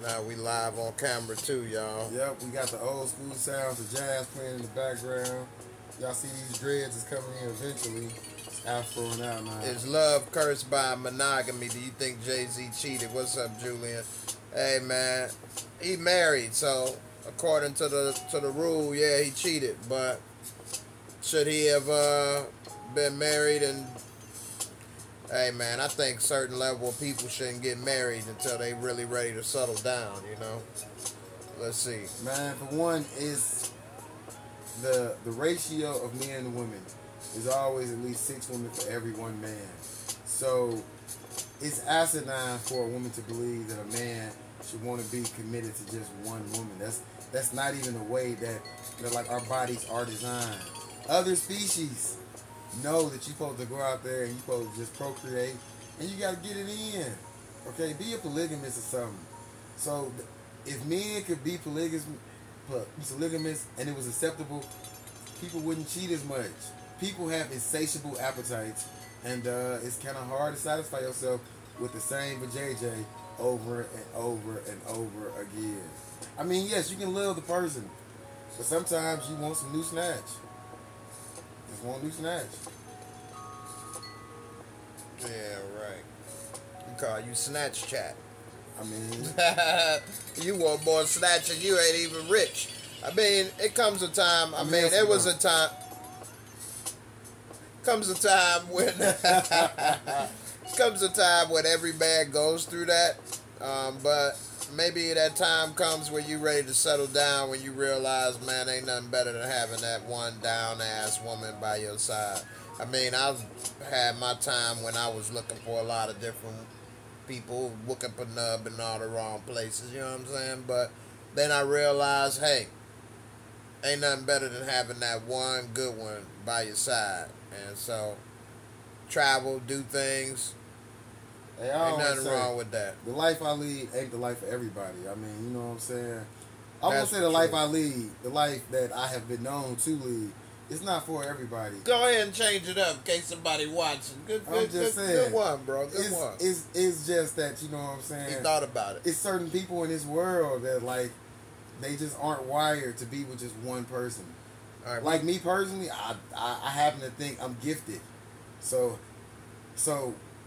Now we live on camera too, y'all. Yep, we got the old school sounds of jazz playing in the background. Y'all see these dreads is coming in eventually. It's afroing out now. Is love cursed by monogamy? Do you think Jay-Z cheated? What's up, Julian? Hey man, he married, so according to the rule, yeah, he cheated. But should he have been married? And hey man, I think certain level of people shouldn't get married until they really ready to settle down. You know. Let's see. Man, for one, is the ratio of men and women is always at least 6 women for every 1 man. So it's asinine for a woman to believe that a man should want to be committed to just one woman. That's not even the way that like our bodies are designed. Other species know that you're supposed to go out there and you're supposed to just procreate, and you got to get it in. Okay, be a polygamist or something. So if men could be polygamous and it was acceptable, people wouldn't cheat as much. People have insatiable appetites, and it's kind of hard to satisfy yourself with the same vajayjay over and over and over again. I mean, yes, you can love the person, but sometimes you want some new snatch. Just want new snatch. Yeah, right. We call you Snatch Chat. I mean, you want more snatch and you ain't even rich. I mean, it comes a time. I mean, there was a time. Comes a time when comes a time when every man goes through that. But maybe that time comes when you ready to settle down, when you realize, man, ain't nothing better than having that one down ass woman by your side. I mean, I've had my time when I was looking for a lot of different people, looking for nub in all the wrong places, you know what I'm saying? But then I realized, hey, ain't nothing better than having that one good one by your side. And so, travel, do things. Hey, ain't nothing wrong with that. The life I lead ain't the life for everybody. I mean, you know what I'm saying? I won't say the life I lead, the life that I have been known to lead. It's not for everybody. Go ahead and change it up in case somebody watching. I'm just saying. Good one, bro. Good one. It's just that, you know what I'm saying? He thought about it. It's certain people in this world that, like, they just aren't wired to be with just one person. All right, like me personally, I happen to think I'm gifted. So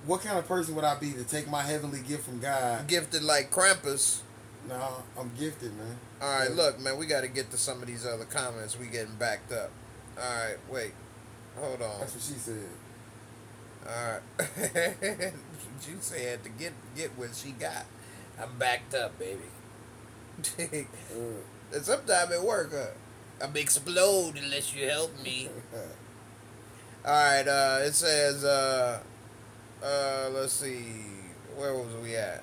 what kind of person would I be to take my heavenly gift from God? Gifted like Krampus. No, I'm gifted, man. All right, look, man, we got to get to some of these other comments. We getting backed up. All right, wait. Hold on. That's what she said. All right. You said to get what she got. I'm backed up, baby. And sometimes it work, I'm explode unless you help me. All right, it says, let's see. Where was we at?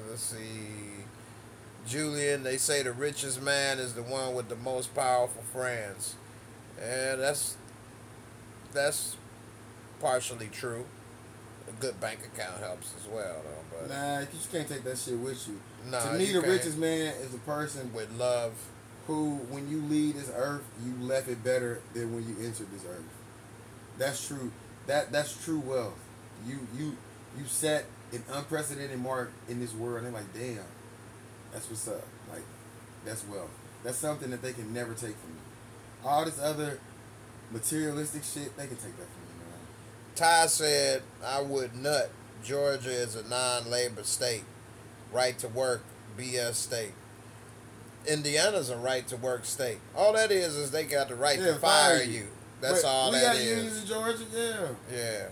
Let's see. Julian, they say the richest man is the one with the most powerful friends. And that's partially true. A good bank account helps as well, though. But nah, you just can't take that shit with you. Nah, to me, the richest man is a person with love, who, when you leave this earth, you left it better than when you entered this earth. That's true. That's true wealth. You set an unprecedented mark in this world, and they're like, damn. That's what's up. Like, that's wealth. That's something that they can never take from you. All this other materialistic shit, they can take that from you, man. Ty said, I would nut. Georgia is a non-labor state. Right to work, BS state. Indiana's a right to work state. All that is they got the right to fire you. That's all that is. We got unions in Georgia, yeah. Yeah.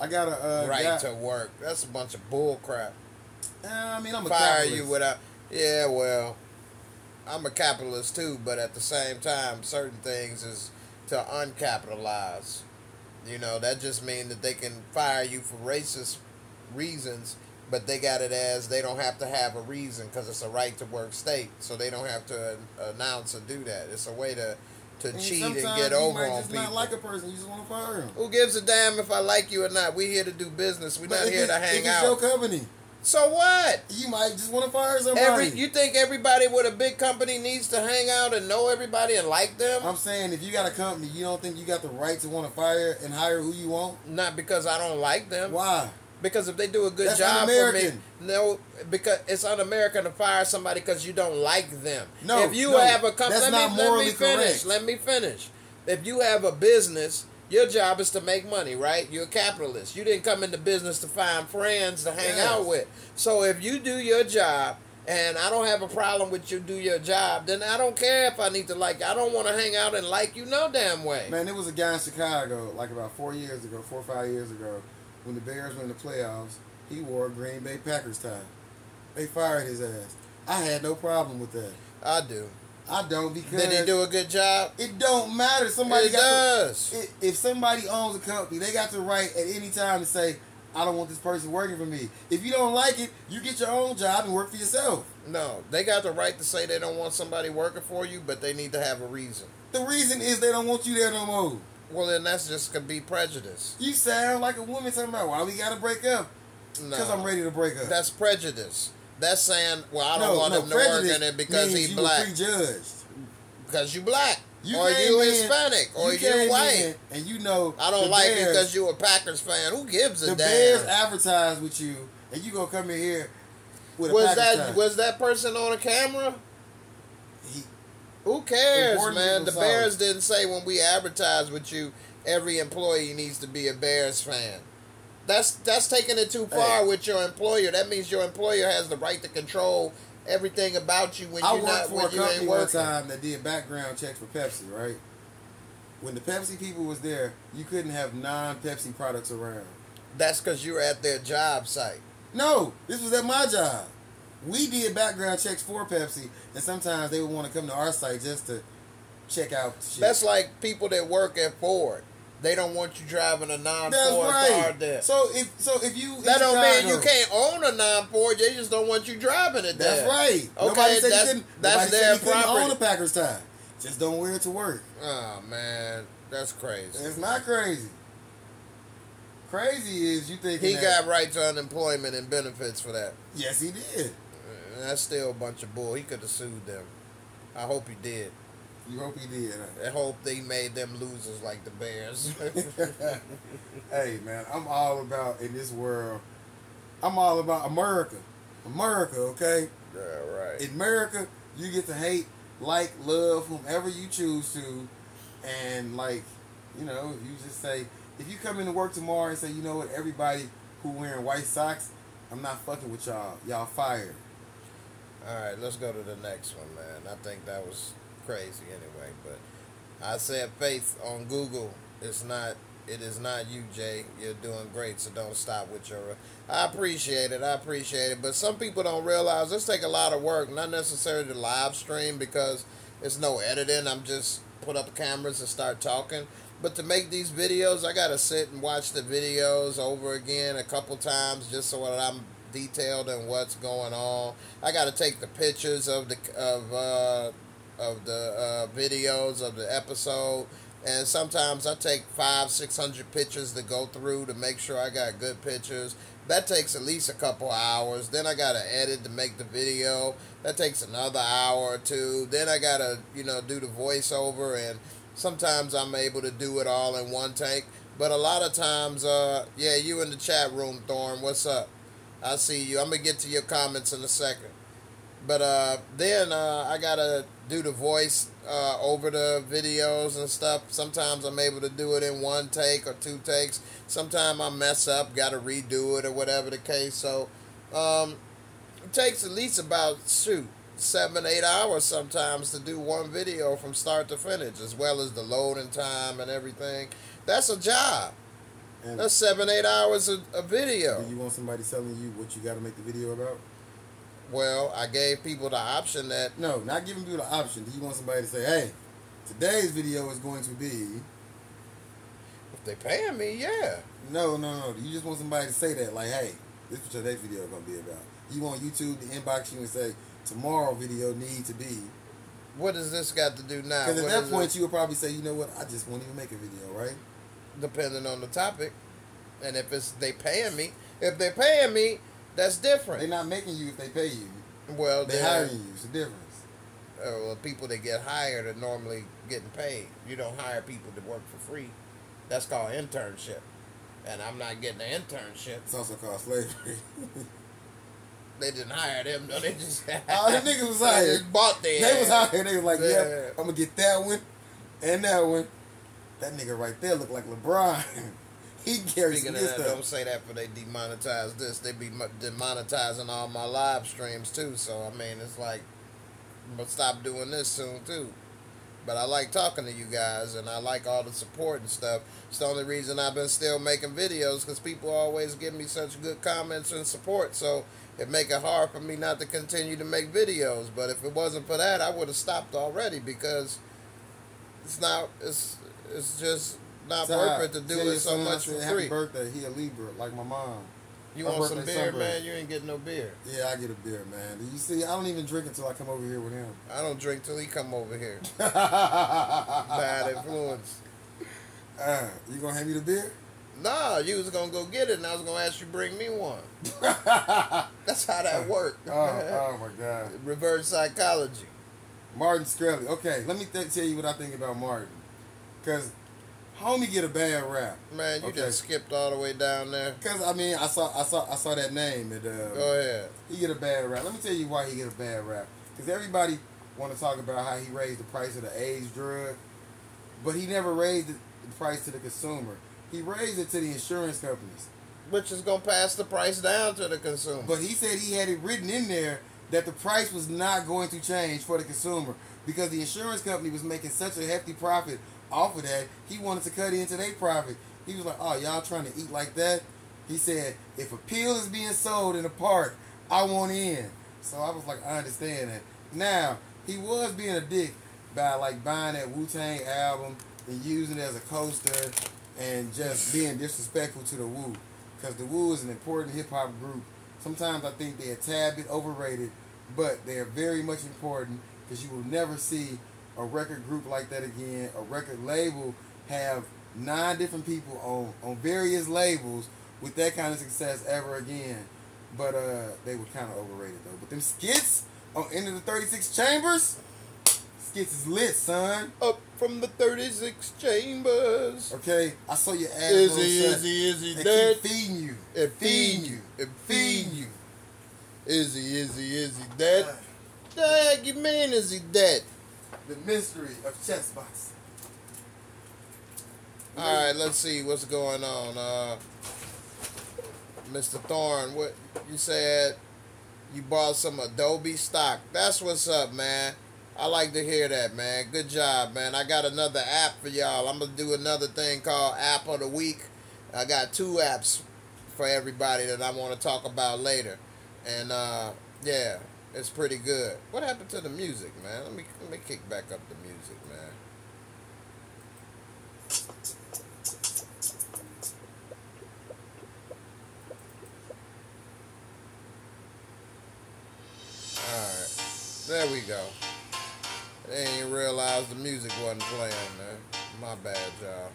I got a right to work. That's a bunch of bull crap. I mean, I'm a fire capitalist. You without. Yeah, well, I'm a capitalist too, but at the same time, certain things is to uncapitalize. You know, that just means that they can fire you for racist reasons, but they got it as they don't have to have a reason because it's a right to work state, so they don't have to announce or do that. It's a way to cheat and get over on people. Not like a person, you just want to fire him. Who gives a damn if I like you or not? We here to do business. We're not here to hang out. It's your company. So what? You might just want to fire somebody. You think everybody with a big company needs to hang out and know everybody and like them? I'm saying, if you got a company, you don't think you got the right to want to fire and hire who you want? Not because I don't like them. Why? Because if they do a good That's job for me, un-American. no, because it's un-American to fire somebody because you don't like them. No, if you no, have a company, that's not morally correct. Let me finish. If you have a business, your job is to make money, right? You're a capitalist. You didn't come into business to find friends to hang out with. So if you do your job, and I don't have a problem with you do your job, then I don't care if I need to like you. I don't want to hang out and like you no damn way. Man, there was a guy in Chicago, like about 4 or 5 years ago, when the Bears were in the playoffs. He wore a Green Bay Packers tie. They fired his ass. I had no problem with that. I do. I don't, because... Did he do a good job? It don't matter. If somebody owns a company, they got the right at any time to say, I don't want this person working for me. If you don't like it, you get your own job and work for yourself. No, they got the right to say they don't want somebody working for you, but they need to have a reason. The reason is they don't want you there no more. Well, then that's just could be prejudice. You sound like a woman talking about why we got to break up. Because I'm ready to break up. That's prejudice. That's saying, well, I don't want him to work in it because he's black. Prejudged. Because you black. Or came you in, Hispanic. Or you white. And you know, I don't like it because you a Packers fan. Who gives a damn? The Bears advertise with you, and you gonna come in here with a Packers tie. Was that person on a camera? Who cares, man? The Bears didn't say when we advertise with you, every employee needs to be a Bears fan. That's taking it too far with your employer. That means your employer has the right to control everything about you when you're not when you ain't working. I worked for a company one time that did background checks for Pepsi, right? When the Pepsi people was there, you couldn't have non-Pepsi products around. That's because you were at their job site. No, this was at my job. We did background checks for Pepsi, and sometimes they would want to come to our site just to check out shit. That's like people that work at Ford. They don't want you driving a non-Ford car there. So if you that don't mean you can't own a non-Ford. They just don't want you driving it there. That's right. Okay, that's their property. Own a Packers tie. Just don't wear it to work. Oh man, that's crazy. It's not crazy. Crazy is you thinking he got right to unemployment and benefits for that. Yes, he did. That's still a bunch of bull. He could have sued them. I hope he did. You hope he did. Huh? I hope they made them losers like the Bears. Hey, man, I'm all about, in this world, I'm all about America. America, okay? Yeah, right. In America, you get to hate, like, love whomever you choose to. And, like, you know, you just say, if you come into work tomorrow and say, you know what, everybody who wearing white socks, I'm not fucking with y'all. Y'all fired. All right, let's go to the next one, man. I think that was crazy anyway, but I said faith on Google. It is not you, Jay. You're doing great, so don't stop with your... I appreciate it, but some people don't realize this take a lot of work, not necessarily the live stream because there's no editing. I'm just put up cameras and start talking. But to make these videos, I gotta sit and watch the videos over again a couple times just so that I'm detailed in what's going on. I gotta take the pictures of the videos of the episode, and sometimes I take 500-600 pictures to go through to make sure I got good pictures. That takes at least a couple hours. Then I gotta edit to make the video. That takes another hour or two. Then I gotta do the voiceover, and sometimes I'm able to do it all in one take. But a lot of times, you in the chat room, Thorn, what's up? I see you. I'm gonna get to your comments in a second. But then I gotta do the voice over the videos and stuff. Sometimes I'm able to do it in one take or two takes. Sometimes I mess up, gotta redo it or whatever the case. So it takes at least about 7-8 hours sometimes to do one video from start to finish, as well as the loading time and everything. That's a job. And that's 7-8 hours of video. Do you want somebody telling you what you got to make the video about? Well, I gave people the option that... No, not giving people the option. Do you want somebody to say, hey, today's video is going to be... If they paying me, yeah. No. Do you just want somebody to say that? Like, hey, this is what today's video is going to be about. You want YouTube to inbox you and say, tomorrow video need to be... What does this got to do now? Because at that point, you would probably say, you know what, I just won't even make a video, right? Depending on the topic. And if they paying me. If they're paying me, that's different. They're not making you if they pay you. Well, they're hiring you. It's a difference. Well, people that get hired are normally getting paid. You don't hire people to work for free. That's called internship. and I'm not getting an internship. It's also called slavery. They didn't hire them, no. They just All the niggas was hired. They just bought their They was hired. They was like, Yeah. yep, I'm gonna get that one and that one. That nigga right there look like LeBron. He carries Speaking some of good that, stuff. don't say that for they demonetize this. They be demonetizing all my live streams too. So I mean, it's like, I'm gonna stop doing this soon too. But I like talking to you guys, and I like all the support and stuff. It's the only reason I've been still making videos, because people always give me such good comments and support. So it make it hard for me not to continue to make videos. But if it wasn't for that, I would have stopped already, because it's just not worth it to do it so much for free. Happy birthday. He a Libra, like my mom. You Her want some birthday beer, Sunday. man? You ain't getting no beer. Yeah, I get a beer, man. You see, I don't even drink until I come over here with him. I don't drink till he come over here. Bad influence. You gonna hand me the beer? Nah, you was gonna go get it, and I was gonna ask you to bring me one. That's how that worked. Oh my God. Reverse psychology. Martin Scully. Okay, let me tell you what I think about Martin. Because homie get a bad rap. Man, you just skipped all the way down there. Because I mean, I saw that name. And, Go ahead. He get a bad rap. Let me tell you why he get a bad rap. Because everybody want to talk about how he raised the price of the AIDS drug, but he never raised the price to the consumer. He raised it to the insurance companies, Which is gonna pass the price down to the consumer. but he said he had it written in there that the price was not going to change for the consumer because the insurance company was making such a hefty profit off of that. He wanted to cut into their profit. He was like, "Oh, y'all trying to eat like that?" He said, "If a pill is being sold in a park, I want in." So I was like, I understand that. Now, he was being a dick by like buying that Wu-Tang album and using it as a coaster and just being disrespectful to the Wu. Because the Wu is an important hip-hop group. Sometimes I think they're a tad bit overrated, but they're very much important because you will never see a record group like that again. A record label have 9 different people on various labels with that kind of success ever again. But they were kind of overrated though. But them skits on Into the 36 Chambers, skits is lit, son. Up from the 36 chambers. Okay, I saw your ass. Is he they dead? keep feeding you. It feeding you. It feeding you. Is he dead? The heck you mean is he dead? The mystery of chess boxing. Alright, let's see what's going on. Mr. Thorne, what you said you bought some Adobe stock. That's what's up, man. I like to hear that, man. Good job, man. I got another app for y'all. I'm going to do another thing called App of the Week. I got 2 apps for everybody that I want to talk about later. And, yeah, it's pretty good. What happened to the music, man? Let me kick back up the music, man. Alright. There we go. They ain't even realized the music wasn't playing, man. My bad, y'all.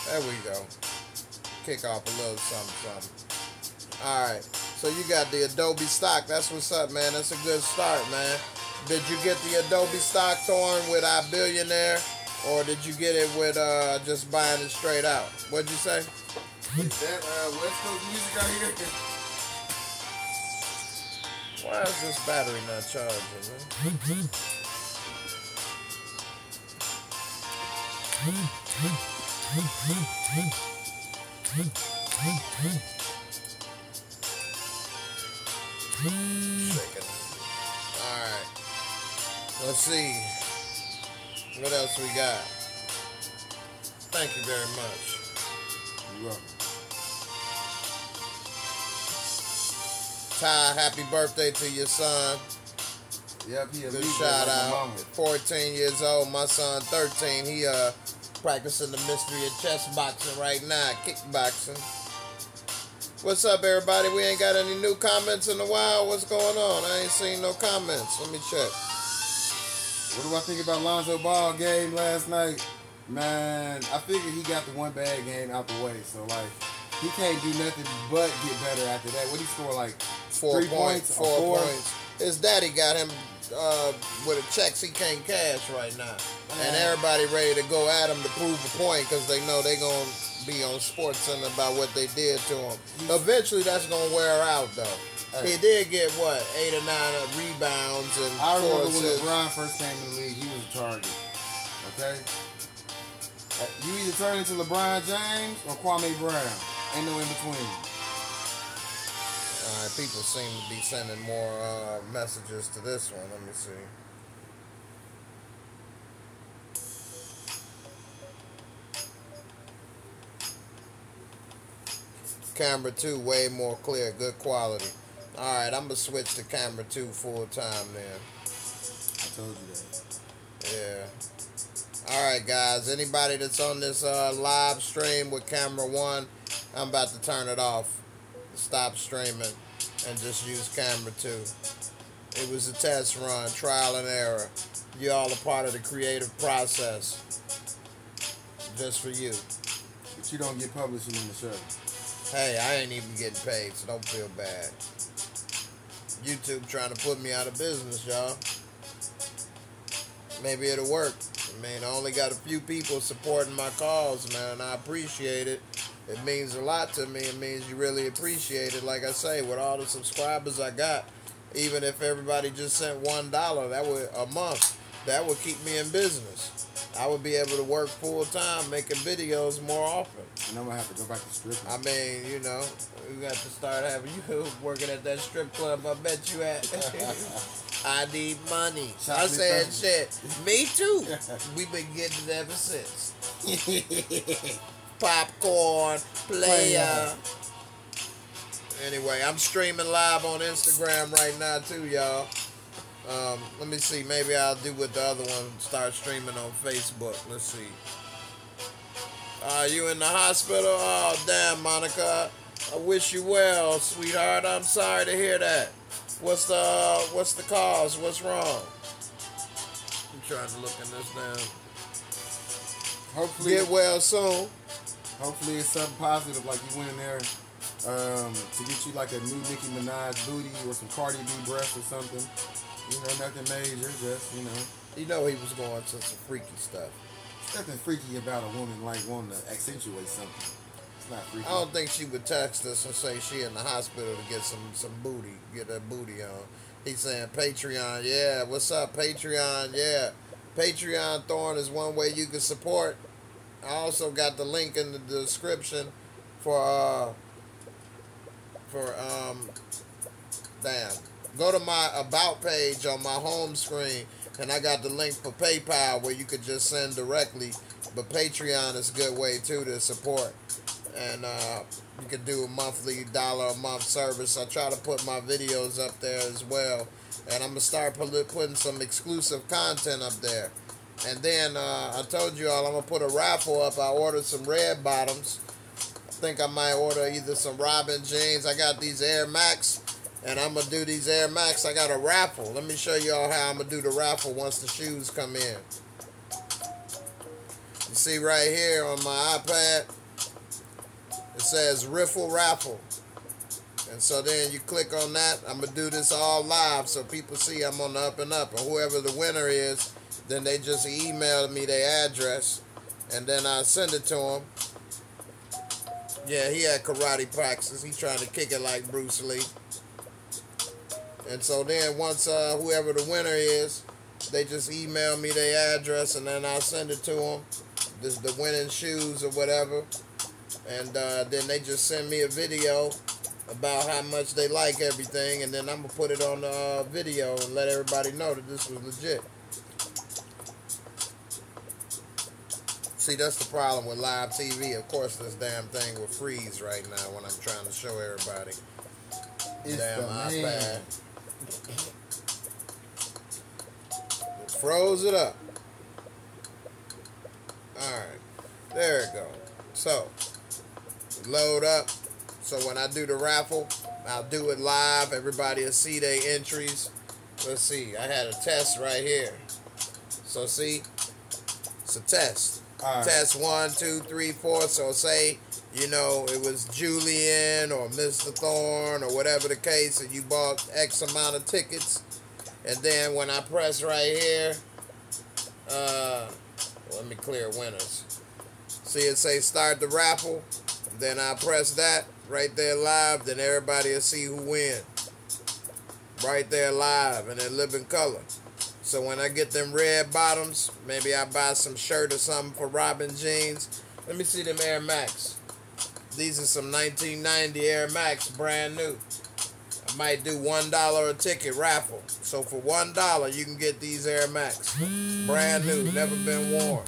There we go. Kick off a little something. Alright. So you got the Adobe stock. That's what's up, man. That's a good start, man. Did you get the Adobe stock, Torn, with iBillionaire? Or did you get it with just buying it straight out? What'd you say? That West Coast music out here. Why is this battery not charging, man? Shaking. Alright. Let's see. What else we got? Thank you very much. You're welcome. Ty, happy birthday to your son. Yep, he a Good Libra, shout like my out. mama. 14 years old. My son 13. He practicing the mystery of chess boxing right now, kickboxing. What's up, everybody? We ain't got any new comments in a while. What's going on? I ain't seen no comments. Let me check. What do I think about Lonzo Ball game last night? Man, I figured he got the one bad game out the way. So, like, he can't do nothing but get better after that. What he score, like, 4 3 points? Four points. His daddy got him with the checks he can't cash right now. And everybody ready to go at him to prove a point because they know they going to be on SportsCenter about what they did to him. Eventually, that's going to wear out, though. He did get, 8 or 9 rebounds and I remember 4 when assists. LeBron first came in the league, he was a target. Okay? You either turn into LeBron James or Kwame Brown. Ain't no in between. All right, people seem to be sending more messages to this one. Let me see. Camera 2, way more clear, good quality. All right, I'm going to switch to camera 2 full time then. I told you that. Yeah. All right, guys. Anybody that's on this live stream with camera 1, I'm about to turn it off. Stop streaming and just use camera 2. It was a test run, trial and error. You all are part of the creative process. Just for you. But you don't get publishing in the show. Hey, I ain't even getting paid, so don't feel bad. YouTube trying to put me out of business, y'all. Maybe it'll work. I mean, I only got a few people supporting my cause, man, and I appreciate it. It means a lot to me. It means you really appreciate it. Like I say, with all the subscribers I got, even if everybody just sent $1 that would a month, that would keep me in business. I would be able to work full time making videos more often. And I'm going to have to go back to stripping. I mean, you know, we got to start having you working at that strip club I bet you at. I need money. I said shit. Me too. We've been getting it ever since. Popcorn, player. Anyway, I'm streaming live on Instagram right now too, y'all. Let me see. Maybe I'll do what the other one, start streaming on Facebook. Let's see. Are you in the hospital? Oh, damn, Monica. I wish you well, sweetheart. I'm sorry to hear that. What's the cause? What's wrong? I'm trying to look in this down. Hopefully, get well soon. Hopefully it's something positive, like you went in there to get you like a new Nicki Minaj booty or some Cardi B breasts or something. You know, nothing major, just, you know. You know he was going to some freaky stuff. There's nothing freaky about a woman like wanting to accentuate something. It's not freaky. I don't think she would text us and say she in the hospital to get some booty, get that booty on. He's saying Patreon, yeah. What's up, Patreon? Yeah. Patreon Thorn is one way you can support. I also got the link in the description for go to my About page on my home screen, and I got the link for PayPal where you could just send directly. But Patreon is a good way, too, to support. And you could do a monthly $1 a month service. I try to put my videos up there as well. And I'm going to start putting some exclusive content up there. And then I told you all I'm going to put a raffle up. I ordered some red bottoms. I think I might order either some Robin jeans. I got these Air Max. And I'm going to do these Air Max. I got a raffle. Let me show you all how I'm going to do the raffle once the shoes come in. You see right here on my iPad, it says Riffle Raffle. And so then you click on that. I'm going to do this all live so people see I'm on the up and up. And whoever the winner is, then they just email me their address. And then I send it to them. Yeah, he had karate practice. He's trying to kick it like Bruce Lee. And so then once whoever the winner is, they just email me their address and then I send it to them. This the winning shoes or whatever. And then they just send me a video about how much they like everything. And then I'm going to put it on the video and let everybody know that this was legit. See, that's the problem with live TV. Of course, this damn thing will freeze right now when I'm trying to show everybody. It's damn the iPad. man. It froze it up. Alright. There it goes. So, load up. So when I do the raffle, I'll do it live. Everybody will see their entries. Let's see. I had a test right here. So see, it's a test. Right. Test 1, 2, 3, 4. So say, you know, it was Julian or Mr. Thorne or whatever the case, and you bought X amount of tickets. And then when I press right here, let me clear winners. See it say start the raffle. Then I press that right there live. Then everybody will see who win. Right there live and in living color. So when I get them red bottoms, maybe I buy some shirt or something for Robin jeans. Let me see them Air Max. These are some 1990 Air Max, brand new. I might do $1 a ticket raffle. So for $1, you can get these Air Max. Brand new, never been worn.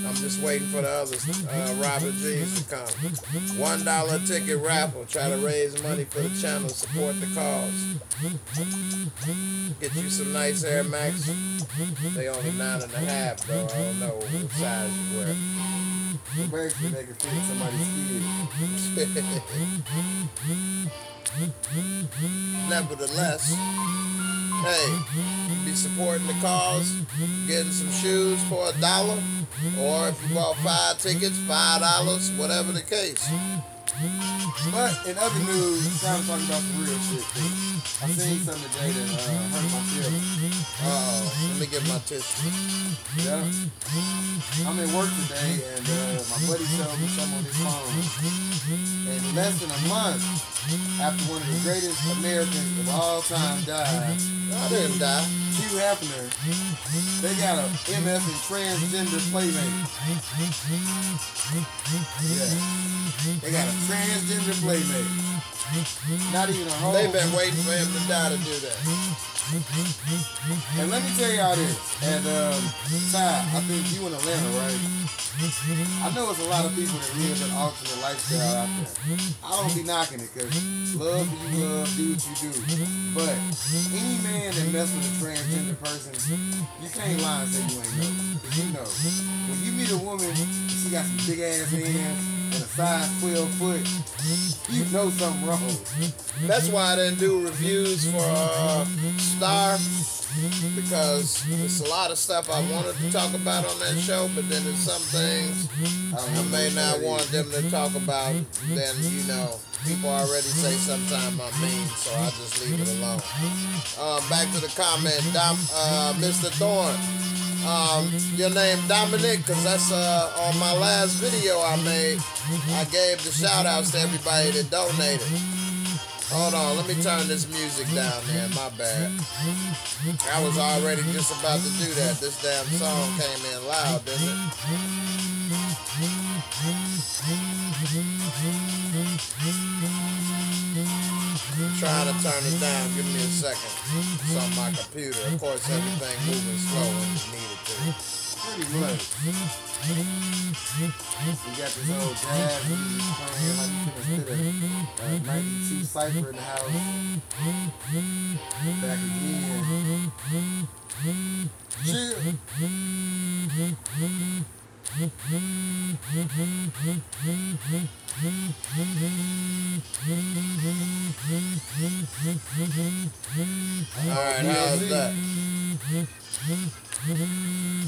I'm just waiting for the others, Robin jeans to come. $1 ticket raffle. Try to raise money for the channel, support the cause. Get you some nice Air Max. They only 9.5 though. I don't know what size you wear. Basically, they can fit somebody's kid. Nevertheless, hey, be supporting the cause, getting some shoes for $1, or if you bought 5 tickets, $5, whatever the case. But in other news, time to talk about the real shit. I seen something today that hurt my feelings. Let me get my tissue. Yeah. I'm at work today, and my buddy showed me something on his phone. In less than a month after one of the greatest Americans of all time died, I didn't die. Hugh Hefner, they got a MF and transgender playmate. Yeah. They got a transgender playmate. Not even a whole. They've been waiting for him to die to do that. And let me tell y'all this. And Ty, I think you in Atlanta, right? I know it's a lot of people that live an alternate lifestyle out there. I don't be knocking it because love who you love, do what you do. But any man that mess with a transgender person, you can't lie and say you ain't know. Because you know. When you meet a woman, she got some big ass hands and a size 12 foot, you know something wrong. That's why I didn't do reviews for Star, because there's a lot of stuff I wanted to talk about on that show, but then there's some things I may not want them to talk about. Then, you know, people already say sometimes I'm mean, so I just leave it alone. Back to the comment, Mr. Thorne. Your name Dominic, because that's on my last video I made. I gave the shout outs to everybody that donated. Hold on, let me turn this music down there, my bad. I was already just about to do that. This damn song came in loud, didn't it? I'm trying to turn it down, give me a second. It's on my computer. Of course, everything moving slow when you need it to. Pretty much. We got this old jazz music playing like you couldn't fit a 92 Cypher in the house. Back again. Chill. Alright, how's that?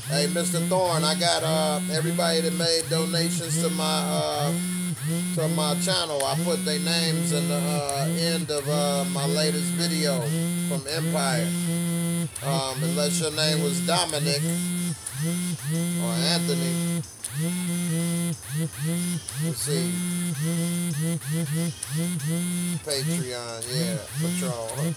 Hey, Mr. Thorne, I got everybody that made donations to my channel. I put their names in the end of my latest video from Empire. Unless your name was Dominic or Anthony. Let's see. Patreon, yeah, Patron.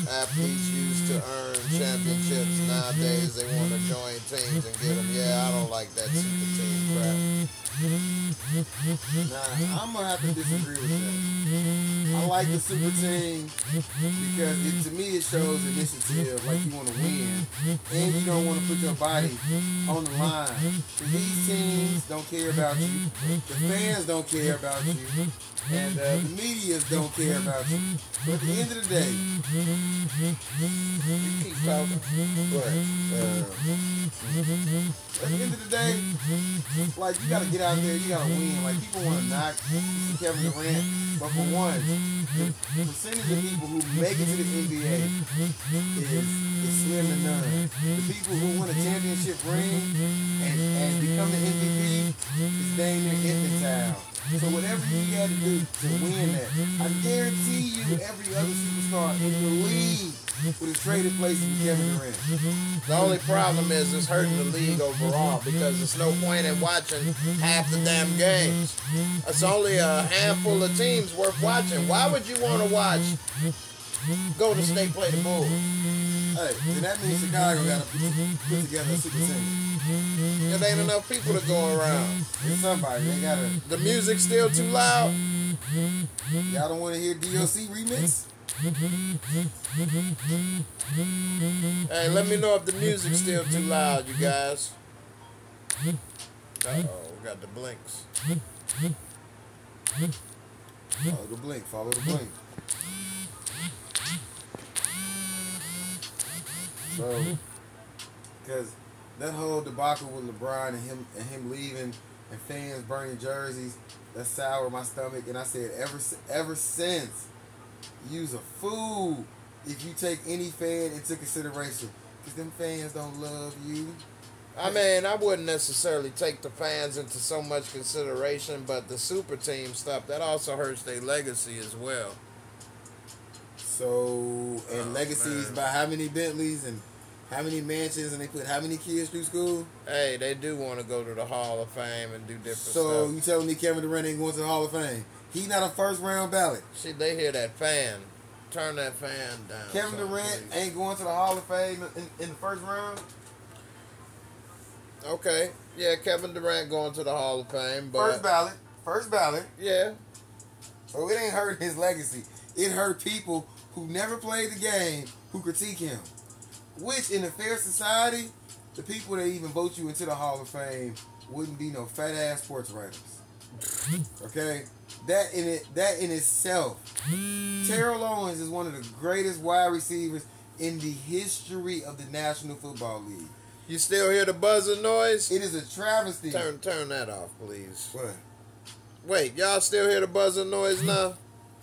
Athletes used to earn championships. Nowadays they want to join teams and get them. Yeah, I don't like that super team crap. Nah, I'm gonna have to disagree with that. I like the super team because to me it shows initiative, like you want to win, and you don't want to put your body on the line. These teams don't care about you, the fans don't care about you, and the medias don't care about you. But at the end of the day, You keep talking. go ahead. At the end of the day, like you gotta get out there, you gotta win. Like people want to knock Kevin Durant, but for one, the percentage of people who make it to the NBA is slim to none. The people who win a championship ring and become the MVP is dang near infantile. So whatever you got to do to win that, I guarantee you every other superstar in the league would have traded places with Kevin Durant. The only problem is it's hurting the league overall because there's no point in watching half the damn games. It's only a handful of teams worth watching. Why would you want to watch Golden State play the Bulls? Hey, then that means Chicago got to put together a super team. There ain't enough people to go around. There's somebody. They got to. The music's still too loud. Y'all don't want to hear DLC remix? Hey, let me know if the music's still too loud, you guys. Uh-oh, we got the blinks. Follow the blink. Follow the blink. So, because that whole debacle with LeBron and him leaving and fans burning jerseys, that soured my stomach. And I said, ever since, you's a fool if you take any fan into consideration, because them fans don't love you. I mean, I wouldn't necessarily take the fans into so much consideration, but the super team stuff, that also hurts their legacy as well. So, and legacies by how many Bentleys and how many mansions, and they put how many kids through school? Hey, they do want to go to the Hall of Fame and do different stuff. So, you telling me Kevin Durant ain't going to the Hall of Fame? He not a first round ballot. See, they hear that fan. Turn that fan down. Kevin Durant ain't going to the Hall of Fame in the first round? Okay. Yeah, Kevin Durant going to the Hall of Fame. But First ballot. Yeah. So it ain't hurt his legacy. It hurt people who never played the game who critique him. Which, in a fair society, the people that even vote you into the Hall of Fame wouldn't be no fat-ass sports writers. Okay? That in itself. Terrell Owens is one of the greatest wide receivers in the history of the National Football League. You still hear the buzzing noise? It is a travesty. Turn that off, please. What? Wait, y'all still hear the buzzing noise now?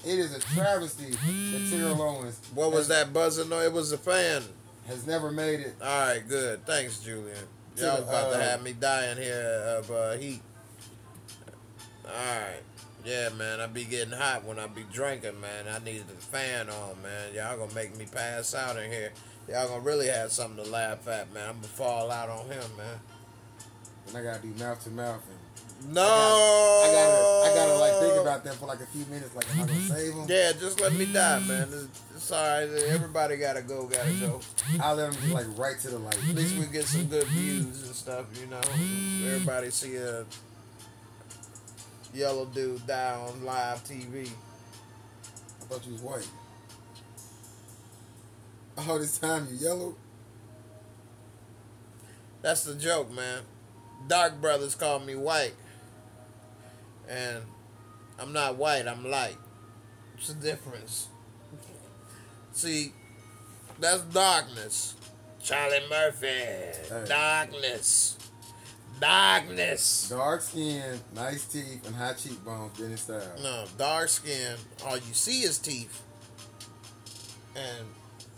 It is a travesty that Terrell Owens. What was that buzzing noise? It was a fan. Has never made it. All right, good. Thanks, Julian. Y'all was about to have me dying here of heat. All right. Yeah, man, I be getting hot when I be drinking, man. I need the fan on, man. Y'all gonna make me pass out in here. Y'all gonna really have something to laugh at, man. I'm gonna fall out on him, man. And I gotta do mouth to mouth. No. I gotta like think about that for like a few minutes. Like, am I gonna save him? Yeah, just let me die, man. It's all right. Everybody gotta go. I'll let him get like right to the light. At least we get some good views and stuff, you know. Everybody see a yellow dude die on live TV. I thought you was white. All this time you yellow? That's the joke, man. Dark brothers call me white. And I'm not white, I'm light. What's the difference? See, that's darkness. Charlie Murphy. Hey. Darkness. Dark skin, nice teeth, and high cheekbones, Dennis style. No, dark skin, all you see is teeth. And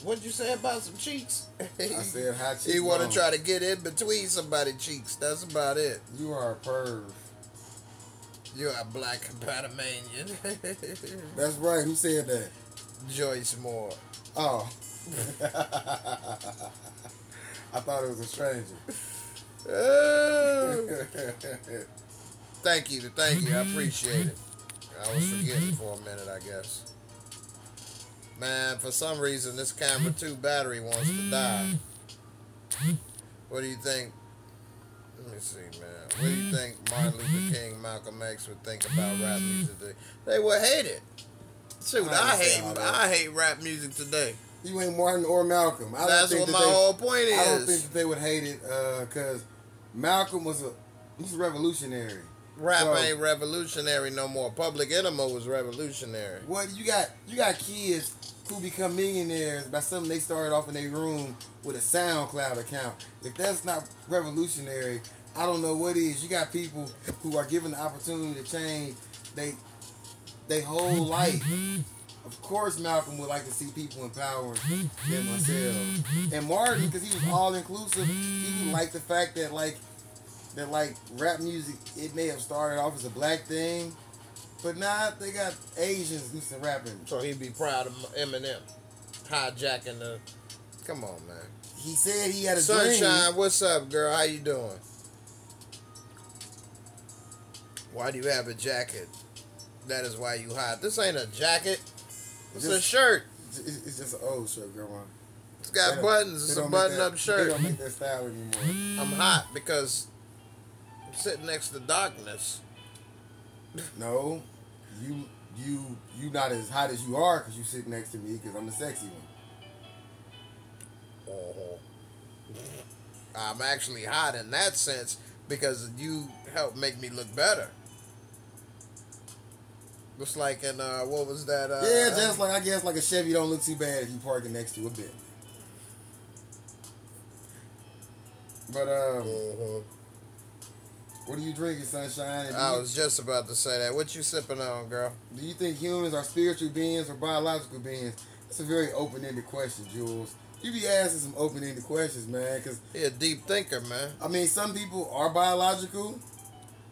what'd you say about some cheeks? I said high cheekbones. You want to try to get in between somebody's cheeks. That's about it. You are a perv. You're a black Panamanian. That's right. Who said that? Joyce Moore. Oh. I thought it was a stranger. Thank you. I appreciate it. I was forgetting for a minute, I guess. Man, for some reason, this camera 2 battery wants to die. What do you think? Let me see, man. What do you think Martin Luther King, Malcolm X would think about rap music today? They would hate it. Shoot, I hate rap music today. You ain't Martin or Malcolm. That's what my whole point is. I don't think that they would hate it because Malcolm was he's a revolutionary. Rap ain't revolutionary no more. Public Enema was revolutionary. What you got kids who become millionaires by something they started off in their room with a SoundCloud account. If that's not revolutionary, I don't know what is. You got people who are given the opportunity to change they whole life. Of course, Malcolm would like to see people empowering themselves. And Martin, because he was all inclusive, he would like the fact that rap music, it may have started off as a black thing, but now they got Asians who's rapping. So he'd be proud of Eminem. hijacking the. Come on, man. He said he had a Sunshine, dream. what's up, girl? How you doing? Why do you have a jacket? That is why you hot. This ain't a jacket. It's a shirt. It's just an old shirt, Grandma. It's got buttons. It's a button-up shirt. They don't make that style anymore. I'm hot because I'm sitting next to darkness. No, you not as hot as you are because you sit next to me because I'm the sexy one. Oh. I'm actually hot in that sense because you help make me look better. Looks like in what was that? Yeah, just like I guess like a Chevy don't look too bad if you park it next to a bit. But what are you drinking, Sunshine? And I was just about to say that. What you sipping on, girl? Do you think humans are spiritual beings or biological beings? That's a very open-ended question, Jules. You be asking some open-ended questions, man. Cause You're a deep thinker, man. I mean, some people are biological,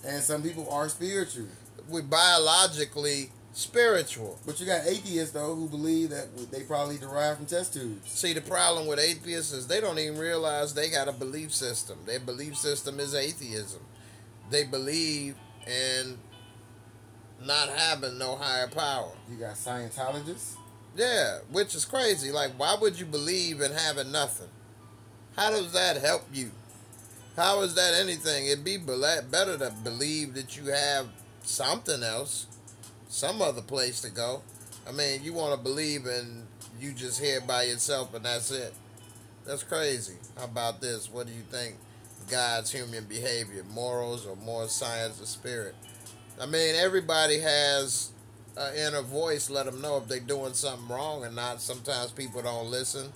and some people are spiritual. We're biologically spiritual. But you got atheists though who believe that they probably derive from test tubes. See, the problem with atheists is they don't even realize they got a belief system. Their belief system is atheism. They believe in not having no higher power. You got Scientologists. Yeah, which is crazy. Like, why would you believe in having nothing? How does that help you? How is that anything? It'd be better to believe that you have something else, some other place to go. I mean, you want to believe in you just here by yourself and that's it. That's crazy. How about this? What do you think? God's human behavior, morals, or more science or spirit? I mean, everybody has an inner voice. Let them know if they're doing something wrong or not. Sometimes people don't listen,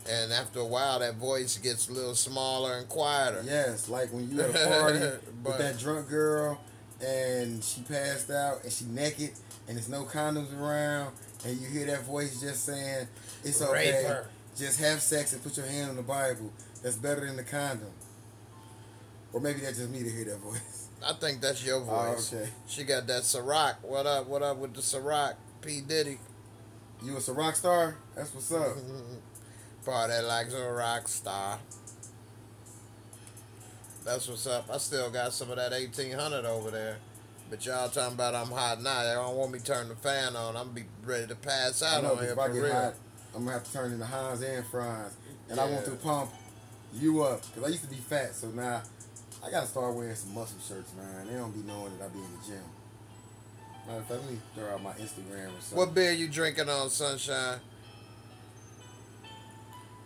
and after a while, that voice gets a little smaller and quieter. Yes, like when you at a party with that drunk girl and she passed out and she naked and there's no condoms around and you hear that voice just saying, it's okay, Rape her. Just have sex and put your hand on the Bible. That's better than the condom. Or maybe that's just me to hear that voice. I think that's your voice. Oh, okay. She got that Ciroc. What up? What up with the Ciroc? P. Diddy. You a Ciroc star? That's what's up. Party like a rock star. That's what's up. I still got some of that 1800 over there. But y'all talking about I'm hot now. They don't want me to turn the fan on. I'm be ready to pass out on here if I for get real. hot, I'm going to have to turn into Hans and Franz. And I Yeah. want to pump you up. Because I used to be fat, so now I got to start wearing some muscle shirts, man. They don't be knowing that I be in the gym. Matter of fact, let me throw out my Instagram or something. What beer you drinking on, Sunshine?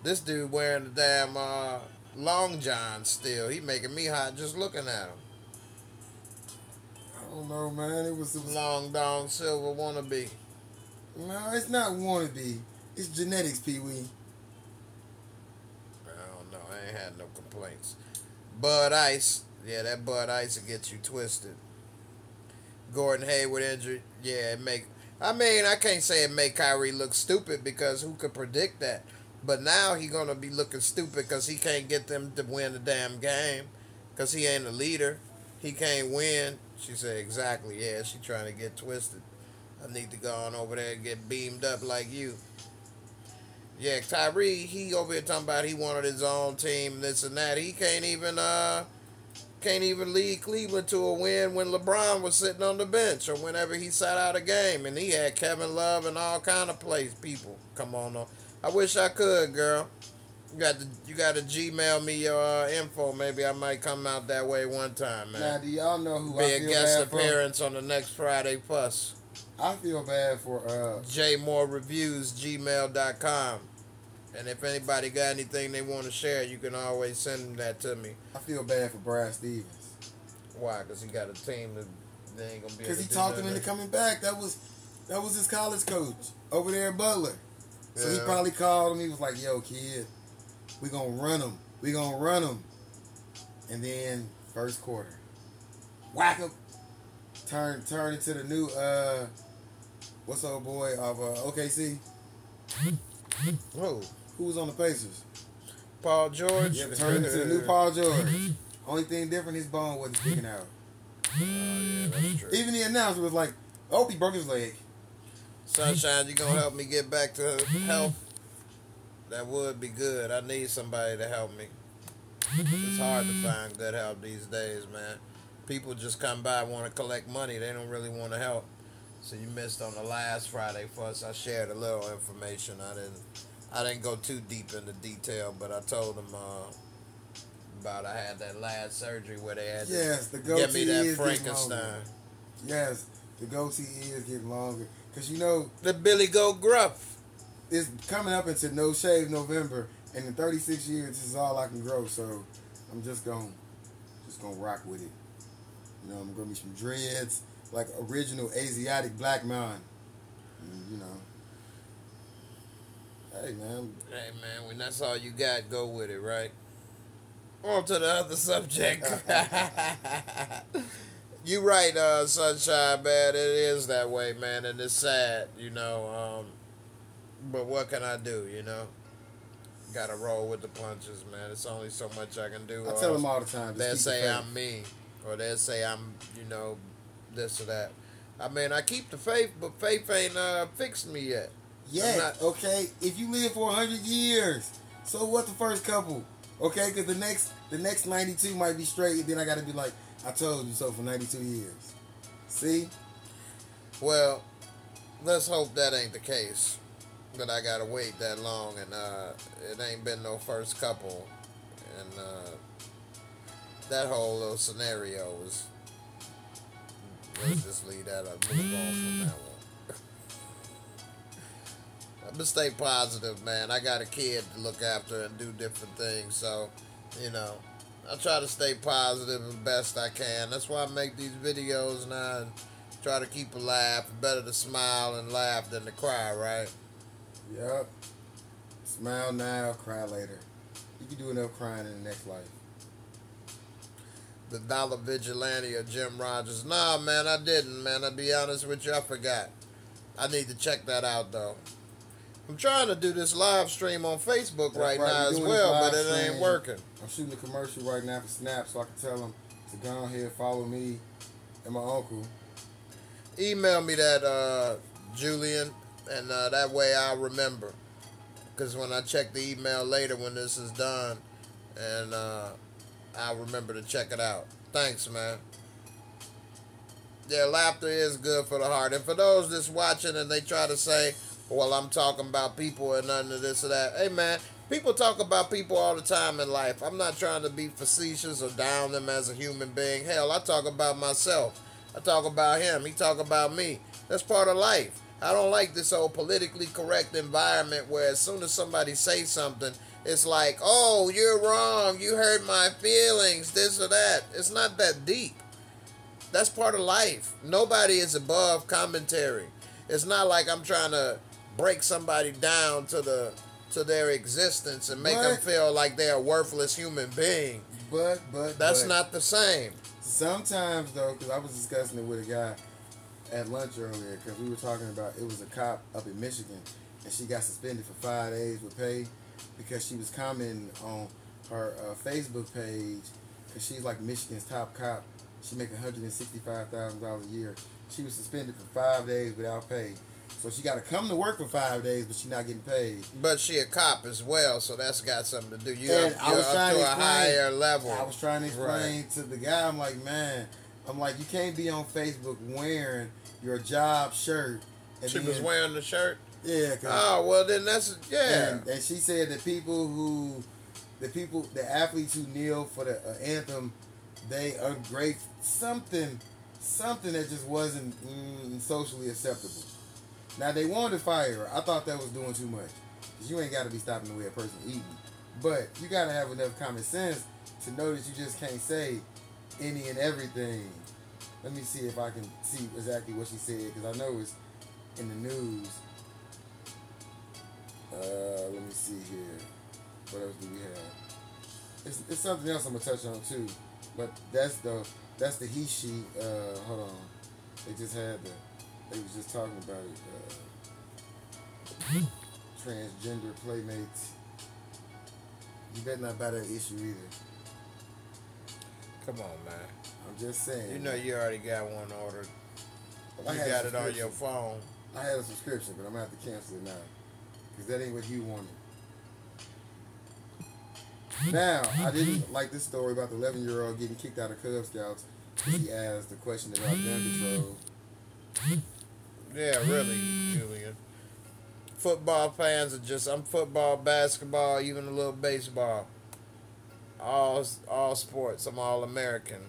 This dude wearing the damn Long John still. He making me hot just looking at him. I don't know, man. It was Long Dong Silver wannabe. No, it's not wannabe. It's genetics, Pee-wee. I don't know. I ain't had no complaints. Bud Ice. Yeah, that Bud Ice will get you twisted. Gordon Hayward injured. Yeah, it make... I mean, I can't say it make Kyrie look stupid because who could predict that? But now he going to be looking stupid because he can't get them to win the damn game because he ain't a leader. He can't win. She said, exactly. Yeah, she trying to get twisted. I need to go on over there and get beamed up like you. Yeah, Tyree, he over here talking about he wanted his own team, this and that. He can't even lead Cleveland to a win when LeBron was sitting on the bench or whenever he sat out a game. And he had Kevin Love and all kind of people. Come on, though. I wish I could, girl. You got to Gmail me your info. Maybe I might come out that way one time, man. Now, do y'all know who Be I a feel guest bad for? appearance on the next Friday Plus. I feel bad for Jaymoorereviews, gmail.com. And if anybody got anything they want to share, you can always send that to me. I feel bad for Brad Stevens. Why? Because he got a team that they ain't gonna be. Because he talked him into coming back. That was his college coach over there at Butler. So he probably called him. He was like, "Yo, kid, we gonna run him. We gonna run him." And then first quarter, whack him. Turn into the new what's old boy of OKC? Who was on the Pacers? Paul George. Yeah, turned into the new Paul George. Only thing different, his bone wasn't sticking out. Oh, yeah, that's true. Even the announcer was like, "Oh, he broke his leg." Sunshine, you gonna help me get back to health? That would be good. I need somebody to help me. It's hard to find good help these days, man. People just come by want to collect money. They don't really want to help. So you missed on the last Friday for us. I shared a little information. I didn't go too deep into detail, but I told them about I had that last surgery where they had the to give me that is Frankenstein. Yes, the goatee is getting longer. Because you know, The Billy Goat Gruff. it's coming up into No Shave November, and in 36 years, this is all I can grow. So I'm just gonna rock with it. You know, I'm gonna be some dreads, like original Asiatic black man. And, you know, hey man, When that's all you got, go with it, right? On to the other subject. You right, Sunshine, man. It is that way, man, and it's sad, you know. But what can I do, you know? Gotta roll with the punches, man. It's only so much I can do. I tell them all the time. They'll say I'm mean, or they'll say I'm, you know, this or that. I mean, I keep the faith, but faith ain't fixed me yet. Yeah, okay. If you live for 100 years, so what the first couple? Okay, because the next 92 might be straight, and then I got to be like, I told you so for 92 years. See? Well, let's hope that ain't the case. But I gotta wait that long, and it ain't been no first couple, and that whole little scenario was. Let's just leave that up. Move on from that one. I'm gonna stay positive, man. I got a kid to look after and do different things, so you know, I try to stay positive as best I can. That's why I make these videos now and try to keep a laugh. Better to smile and laugh than to cry, right? Yep. Smile now, cry later. You can do enough crying in the next life. The Dollar Vigilante of Jim Rogers. Nah, man, I didn't, man. I'll be honest with you, I forgot. I need to check that out, though. I'm trying to do this live stream on Facebook right now as well, but it ain't working. I'm shooting a commercial right now for Snap, so I can tell them to go ahead, follow me and my uncle. Email me that, Julian, and that way I'll remember. Because when I check the email later when this is done, and I'll remember to check it out. Thanks, man. Yeah, laughter is good for the heart. And for those that's watching and they try to say, well, I'm talking about people and none of this or that. Hey, man, people talk about people all the time in life. I'm not trying to be facetious or down them as a human being. Hell, I talk about myself. I talk about him. He talk about me. That's part of life. I don't like this old politically correct environment where as soon as somebody says something, it's like, oh, you're wrong. You hurt my feelings, this or that. It's not that deep. That's part of life. Nobody is above commentary. It's not like I'm trying to break somebody down to their existence and make them feel like they're a worthless human being. But that's not the same. Sometimes, though, because I was discussing it with a guy at lunch earlier, because we were talking about it was a cop up in Michigan, and she got suspended for 5 days with pay because she was commenting on her Facebook page, because she's like Michigan's top cop. She make $165,000 a year. She was suspended for 5 days without pay. So she got to come to work for 5 days, but she's not getting paid. But she a cop as well, so that's got something to do. You're up to a higher level. I was trying to explain to the guy, I'm like, man, you can't be on Facebook wearing your job shirt. And she was wearing the shirt? Yeah. Oh, well, then that's, yeah. And she said that the athletes who kneel for the anthem, they ungrateful. Something that just wasn't socially acceptable. Now, they wanted to fire her. I thought that was doing too much. Because you ain't got to be stopping the way a person eating. But you got to have enough common sense to know that you just can't say any and everything. Let me see if I can see exactly what she said, because I know it's in the news. Let me see here. What else do we have? It's something else I'm going to touch on, too. But that's the he, she. Hold on. They was just talking about it. Transgender playmates. You better not buy that issue either. Come on, man. I'm just saying. You know you already got one ordered. Well, you got it on your phone. I had a subscription, but I'm going to have to cancel it now. Because that ain't what you wanted. Now, I didn't like this story about the 11-year-old getting kicked out of Cub Scouts because he asked the question about gun control. Yeah, really, Julian. Football fans are just, I'm football, basketball, even a little baseball. All sports. I'm all American.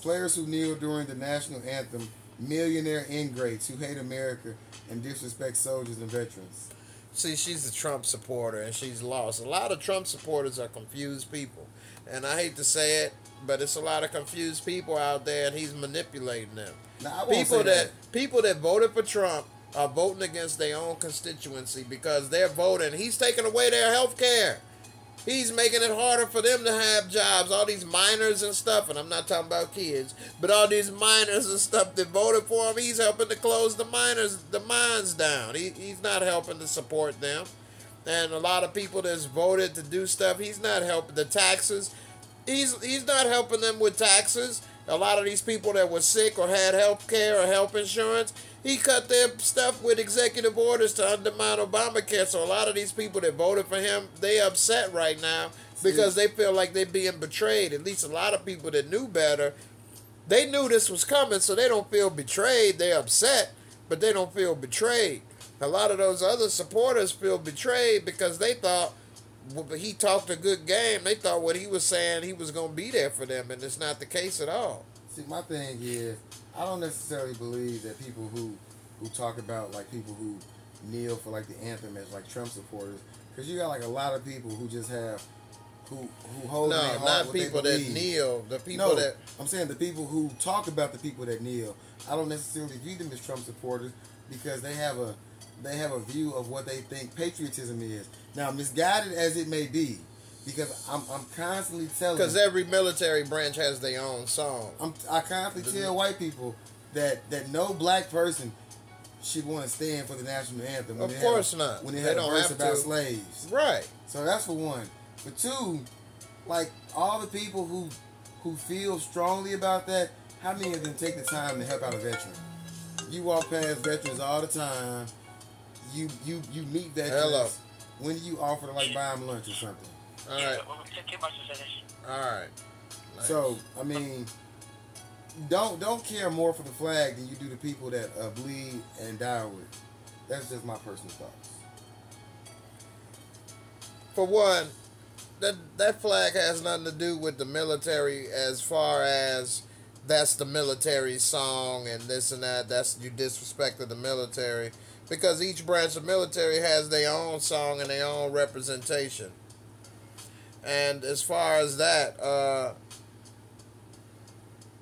Players who kneel during the national anthem, millionaire ingrates who hate America and disrespect soldiers and veterans. See, she's a Trump supporter and she's lost. A lot of Trump supporters are confused people. And I hate to say it, but it's a lot of confused people out there and he's manipulating them. Now, I won't say that. People that voted for Trump are voting against their own constituency because they're voting. He's taking away their health care. He's making it harder for them to have jobs. All these minors and stuff, and I'm not talking about kids, but all these minors and stuff that voted for him, he's helping to close the mines down. He's not helping to support them. And a lot of people that's voted to do stuff, he's not helping. The taxes, he's not helping them with taxes. A lot of these people that were sick or had health care or health insurance, he cut their stuff with executive orders to undermine Obamacare. So a lot of these people that voted for him, they upset right now because they feel like they're being betrayed. At least a lot of people that knew better, they knew this was coming, so they don't feel betrayed. They're upset, but they don't feel betrayed. A lot of those other supporters feel betrayed because they thought he talked a good game. They thought what he was saying, he was going to be there for them, and it's not the case at all. See, my thing is, I don't necessarily believe that people who talk about, like, people who kneel for, like, the anthem as, like, Trump supporters, because you got, like, a lot of people who just have, who hold in their heart not what people they that believe. kneel. The people that... I'm saying the people who talk about the people that kneel. I don't necessarily view them as Trump supporters because they have a view of what they think patriotism is. Now, misguided as it may be, because I'm constantly telling... Because every military branch has their own song. I constantly tell white people that no black person should want to stand for the national anthem. Of course not. When they had a verse about slaves. Right. So that's for one. For two, like, all the people who feel strongly about that, how many of them take the time to help out a veteran? You walk past veterans all the time. You meet veterans. Hello. When do you offer to, like, buy them lunch or something? All right. All right. Nice. So, I mean, don't care more for the flag than you do the people that bleed and die with. That's just my personal thoughts. For one, that flag has nothing to do with the military as far as that's the military song and this and that. That's, you disrespected the military. Because each branch of military has their own song and their own representation. And as far as that,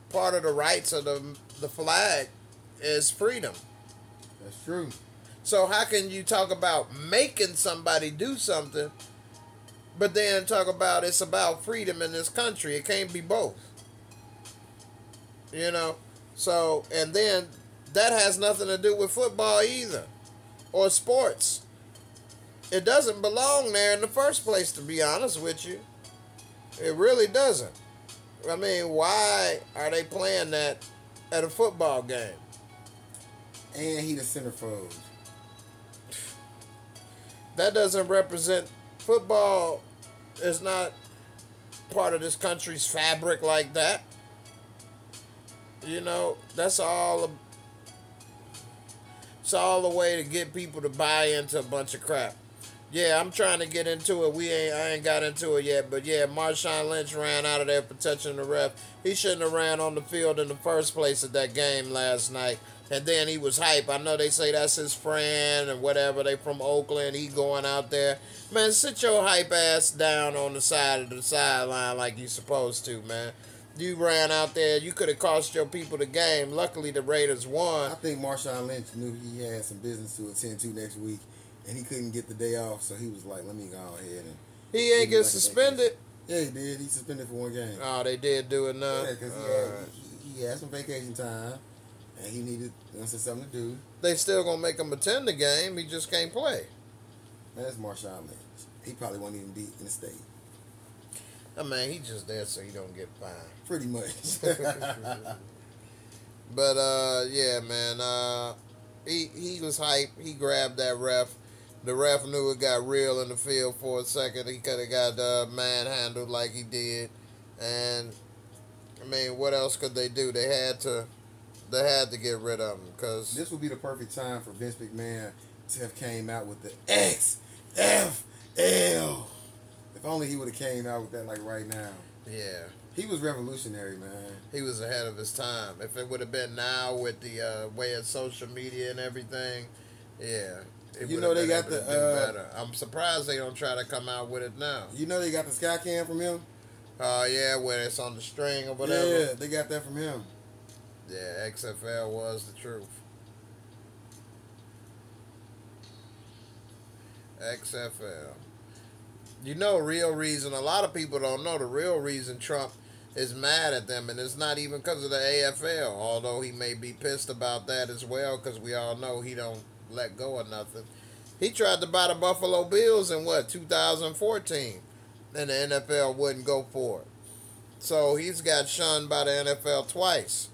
part of the rights of the flag is freedom. That's true. So how can you talk about making somebody do something, but then talk about it's about freedom in this country? It can't be both. You know? So, and then that has nothing to do with football either. Or sports. It doesn't belong there in the first place, to be honest with you. It really doesn't. I mean, why are they playing that at a football game? And he the centerfold. That doesn't represent... Football is not part of this country's fabric like that. You know, that's all... It's all a way to get people to buy into a bunch of crap. Yeah, I'm trying to get into it. I ain't got into it yet. But yeah, Marshawn Lynch ran out of there for touching the ref. He shouldn't have ran on the field in the first place at that game last night. And then he was hype. I know they say that's his friend and whatever. They from Oakland. He going out there. Man, sit your hype ass down on the side of the sideline like you supposed to, man. You ran out there. You could have cost your people the game. Luckily, the Raiders won. I think Marshawn Lynch knew he had some business to attend to next week, and he couldn't get the day off, so he was like, let me go ahead and... He ain't get suspended? Yeah, he did. He suspended for one game. Oh, they did do it now? Yeah, because he had some vacation time, and he needed something to do. They still going to make him attend the game. He just can't play. Man, that's Marshawn Lynch. He probably won't even be in the state. I mean, he just there so he don't get fined. Pretty much. But, yeah, man. He was hype. He grabbed that ref. The ref knew it got real in the field for a second. He could have got manhandled like he did, and I mean, what else could they do? They had to get rid of him because this would be the perfect time for Vince McMahon to have came out with the XFL. If only he would have came out with that like right now. Yeah. He was revolutionary, man. He was ahead of his time. If it would have been now with the way of social media and everything, yeah. You know they got the. Better. I'm surprised they don't try to come out with it now. You know they got the sky cam from him. Yeah, where it's on the string or whatever. Yeah, they got that from him. Yeah, XFL was the truth. XFL. You know, real reason, a lot of people don't know the real reason Trump is mad at them, and it's not even because of the AFL, although he may be pissed about that as well, because we all know he don't let go of nothing. He tried to buy the Buffalo Bills in, 2014, and the NFL wouldn't go for it. So he's got shunned by the NFL twice.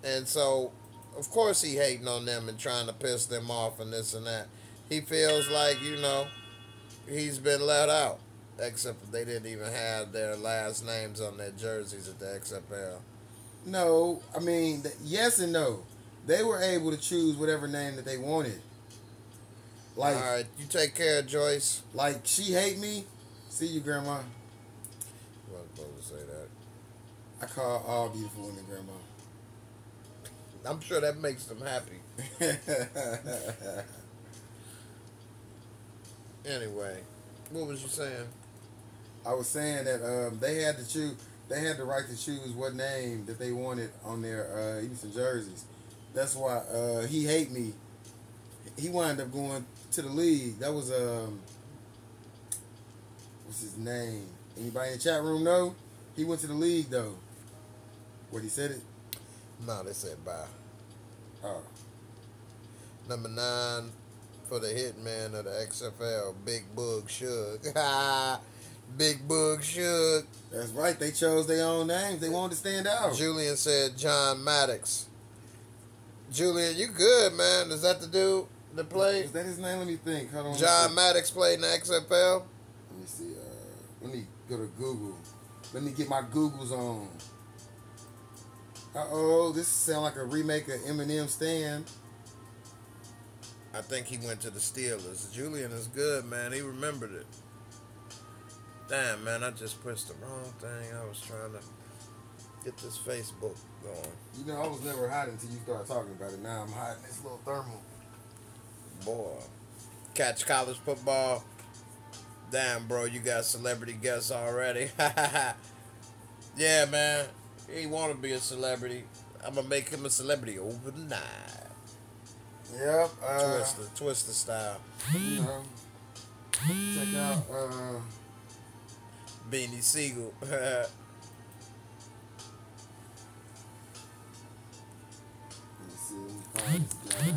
And so, of course he hating on them and trying to piss them off and this and that. He feels like, he's been let out. Except that they didn't even have their last names on their jerseys at the XFL. No, I mean, yes and no. They were able to choose whatever name that they wanted. Like, all right, you take care, Joyce. Like, she hate me. See you, Grandma. I wasn't supposed to say that. I call all beautiful women Grandma. I'm sure that makes them happy. Anyway, what was you saying? I was saying that they had to choose. They had the right to choose what name that they wanted on their Eastern jerseys. That's why he hate me. He wound up going to the league. That was what's his name? Anybody in the chat room know? He went to the league though. What he said it? No, they said bye. Oh. Number 9 for the hitman of the XFL, Big Boog Suge. Big Boog Suge. That's right. They chose their own names. They wanted to stand out. Julian said John Maddox. Julian, you good, man? Is that the dude that played? Is that his name? Let me think. Hold on. John Maddox played in the XFL? Let me see. Let me go to Google. Let me get my Googles on. Uh-oh, this sounds like a remake of Eminem Stan. I think he went to the Steelers. Julian is good, man. He remembered it. Damn, man, I just pushed the wrong thing. I was trying to get this Facebook going. You know, I was never hiding until you started talking about it. Now I'm hiding this little thermal. Boy. Catch college football. Damn, bro, you got celebrity guests already. Yeah, man. He want to be a celebrity. I'm going to make him a celebrity overnight. Yep. Twister style. You know, check out Beanie Siegel. Let me see. Let me find this guy.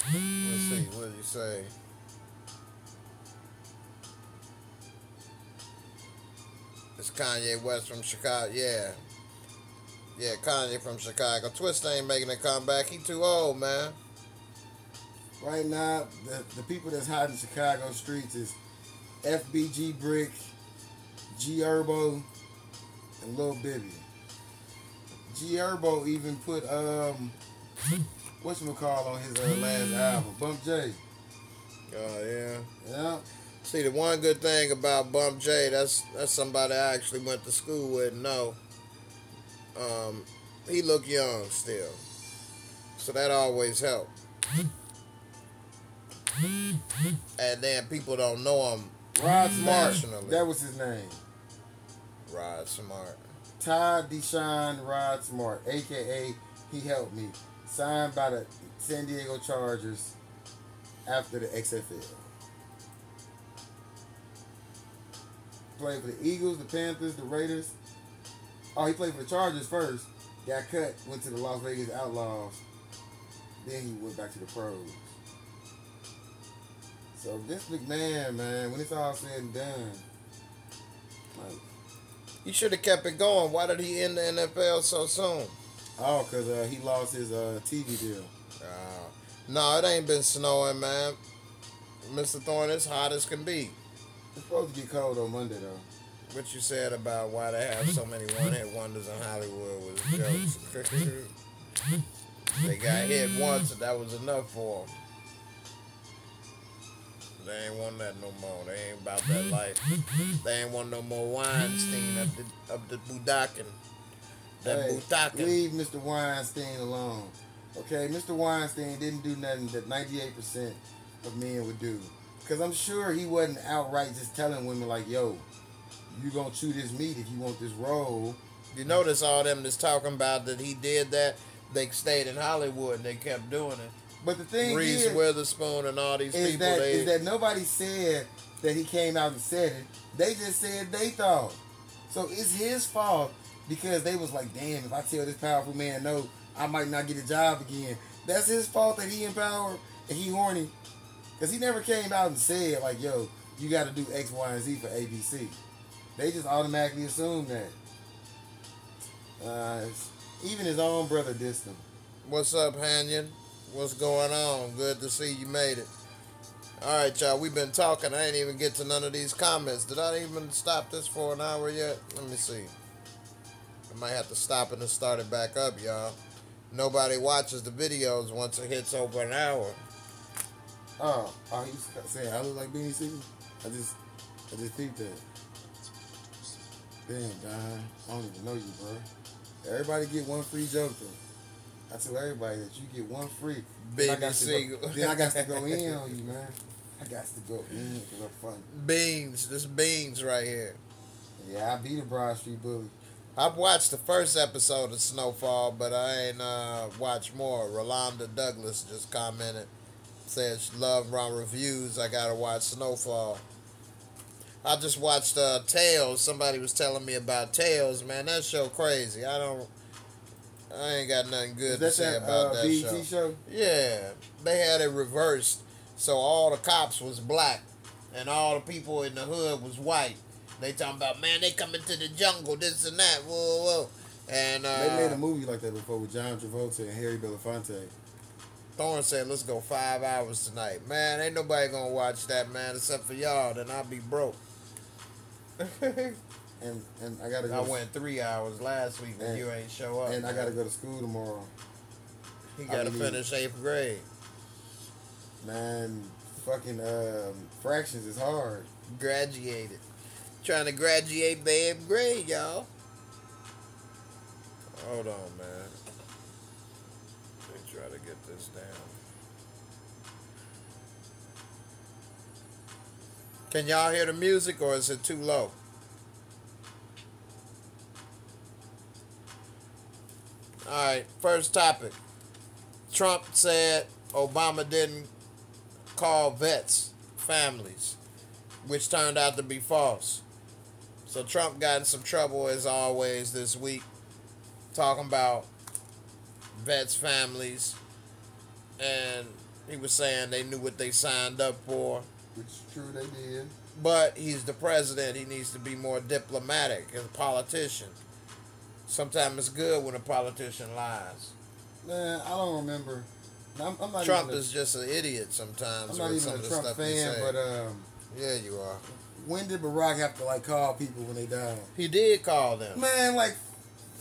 Let's see, what did you say? It's Kanye West from Chicago. Yeah, Kanye from Chicago. Twista ain't making a comeback. He too old, man. Right now, the people that's hiding in Chicago streets is FBG Brick, G Herbo, and Lil Bibby. G Herbo even put whatchamacall on his last album, Bump J. Oh yeah. Yeah. See, the one good thing about Bump J, that's somebody I actually went to school with. No, he look young still, so that always helped. And then people don't know him. Rod Smart. Nationally. That was his name. Rod Smart. Todd Deshaun Rod Smart, a.k.a. He Helped Me. Signed by the San Diego Chargers after the XFL. Played for the Eagles, the Panthers, the Raiders. Oh, he played for the Chargers first. Got cut, went to the Las Vegas Outlaws. Then he went back to the pros. So this McMahon, man, when it's all said and done, like, He should have kept it going. Why did he end the NFL so soon? oh, because he lost his TV deal. No, it ain't been snowing, man. Mr. Thorne, it's hot as can be. It's supposed to get cold on Monday, though. What you said about why they have so many one-hit wonders in Hollywood was jokes. They got hit once and that was enough for them. They ain't want that no more. They ain't about that life. They ain't want no more Weinstein up the Budakin. That Hey, Budakin. leave Mr. Weinstein alone. Okay, Mr. Weinstein didn't do nothing that 98% of men would do. Because I'm sure he wasn't outright just telling women like, yo, you gonna chew this meat if you want this role. You notice all them that's talking about that he did that, they stayed in Hollywood and they kept doing it. But the thing Reese Witherspoon and all these people. Is that nobody said that he came out and said it. They just said they thought. So it's his fault because they was like, damn, if I tell this powerful man no, I might not get a job again. That's his fault that he empowered and he horny. Because he never came out and said like, yo, you got to do X, Y, and Z for ABC. They just automatically assume that. Even his own brother dissed him. What's up, Hanyon? What's going on? Good to see you made it. All right, y'all. We've been talking. I ain't even get to none of these comments. Did I even stop this for an hour yet? Let me see. I might have to stop it and start it back up, y'all. Nobody watches the videos once it hits over an hour. Oh, he's saying I look like Beanie Sigel? I just peeped that. Damn, Don. I don't even know you, bro. Everybody get one free joke, though. I tell everybody that you get one free. Beanie Sigel. Then I got to go in on you, man. I got to go in because I'm funny. Beans. This Beans right here. Yeah, I beat a Broad Street Bully. I've watched the first episode of Snowfall, but I ain't watched more. Rolanda Douglas just commented. Said she loved reviews. I gotta watch Snowfall. I just watched Tales. Somebody was telling me about Tales. Man, that show crazy. I ain't got nothing good to say about that BET show. Yeah, they had it reversed, so all the cops was black, and all the people in the hood was white. They talking about, man, they come into the jungle, this and that, whoa, whoa. And they made a movie like that before with John Travolta and Harry Belafonte. Thorne said, let's go 5 hours tonight. Man, ain't nobody gonna watch that, man, except for y'all. Then I'll be broke. and I gotta go. I went 3 hours last week when you ain't show up. And man, I gotta go to school tomorrow. He gotta finish 8th grade. Man, fucking fractions is hard. Graduated. Trying to graduate by 8th grade, y'all. Hold on, man. Let me try to get this down. Can y'all hear the music or is it too low? Alright, first topic. Trump said Obama didn't call vets families, which turned out to be false. So Trump got in some trouble as always this week, talking about vets families, and he was saying they knew what they signed up for. Which is true, they did. But he's the president. He needs to be more diplomatic as a politician. Sometimes it's good when a politician lies. Man, I don't remember. I'm not Trump is just an idiot sometimes. I'm not even a Trump fan, but yeah, you are. When did Barack have to call people when they died? He did call them. Man,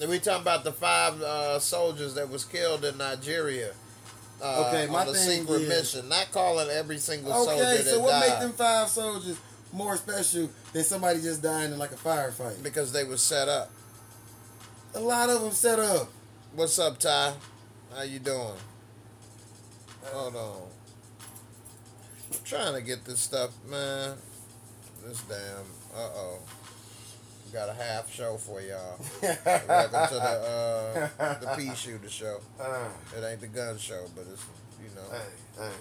we talking about the 5 soldiers that was killed in Nigeria. Okay, my on a thing secret is, mission. Not calling every single soldier that died. Okay, so what make them 5 soldiers more special than somebody just dying in a firefight? Because they were set up. A lot of them set up. What's up, Ty? How you doing? Hold on. I'm trying to get this stuff, man. This damn. Got a half show for y'all. Welcome to the pea shooter show. It ain't the gun show, but it's, you know. Hey.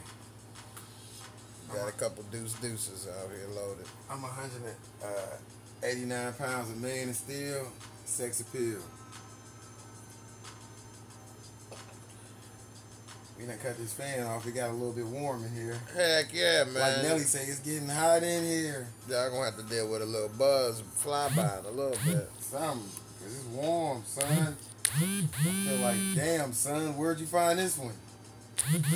Got a couple deuces out here loaded. I'm 189 pounds, a million of steel, sex appeal. He done cut his fan off. It got a little bit warm in here. Heck yeah, man. Like Nelly say, it's getting hot in here. Y'all gonna have to deal with a little buzz fly by in a little bit. Something. Cause it's warm, son. I feel like, damn, son, where'd you find this one? Hold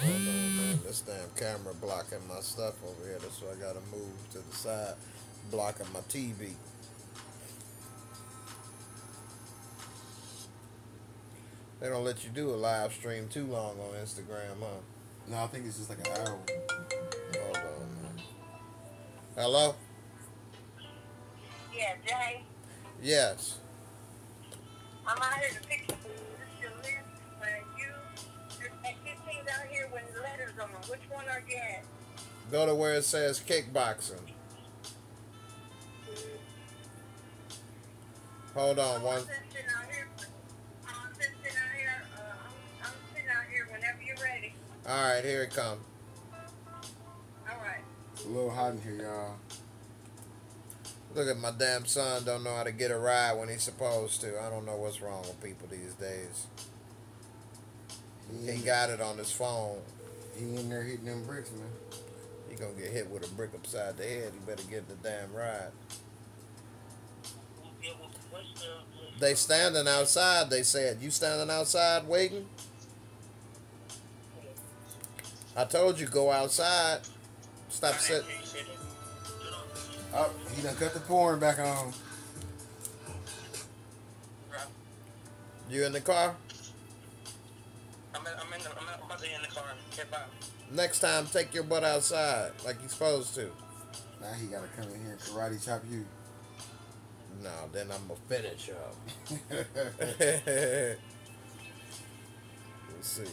on, man. This damn camera blocking my stuff over here. That's why I gotta move to the side, blocking my TV. They don't let you do a live stream too long on Instagram, huh? No, I think it's just like an hour. Hold on, man. Hello? Yeah, Jay. Yes. I'm out here to fix your list. When there's 15 down here with letters on them. Which one are you at? Go to where it says kickboxing. Hold on, one. I'm sitting out here. I'm sitting out here whenever you're ready. All right, here it comes. All right. It's a little hot in here, y'all. Look at my damn son don't know how to get a ride when he's supposed to. I don't know what's wrong with people these days. He got it on his phone. He in there hitting them bricks, man. He gonna get hit with a brick upside the head. He better get the damn ride. They standing outside, they said. You standing outside waiting? I told you go outside. Stop sitting. Oh, he done cut the pouring back on. You in the car? I'm about to get in the car. Okay, bye. Next time, take your butt outside like you're supposed to. Now he gotta come in here and karate chop you. No, then I'm gonna finish up. Let's see.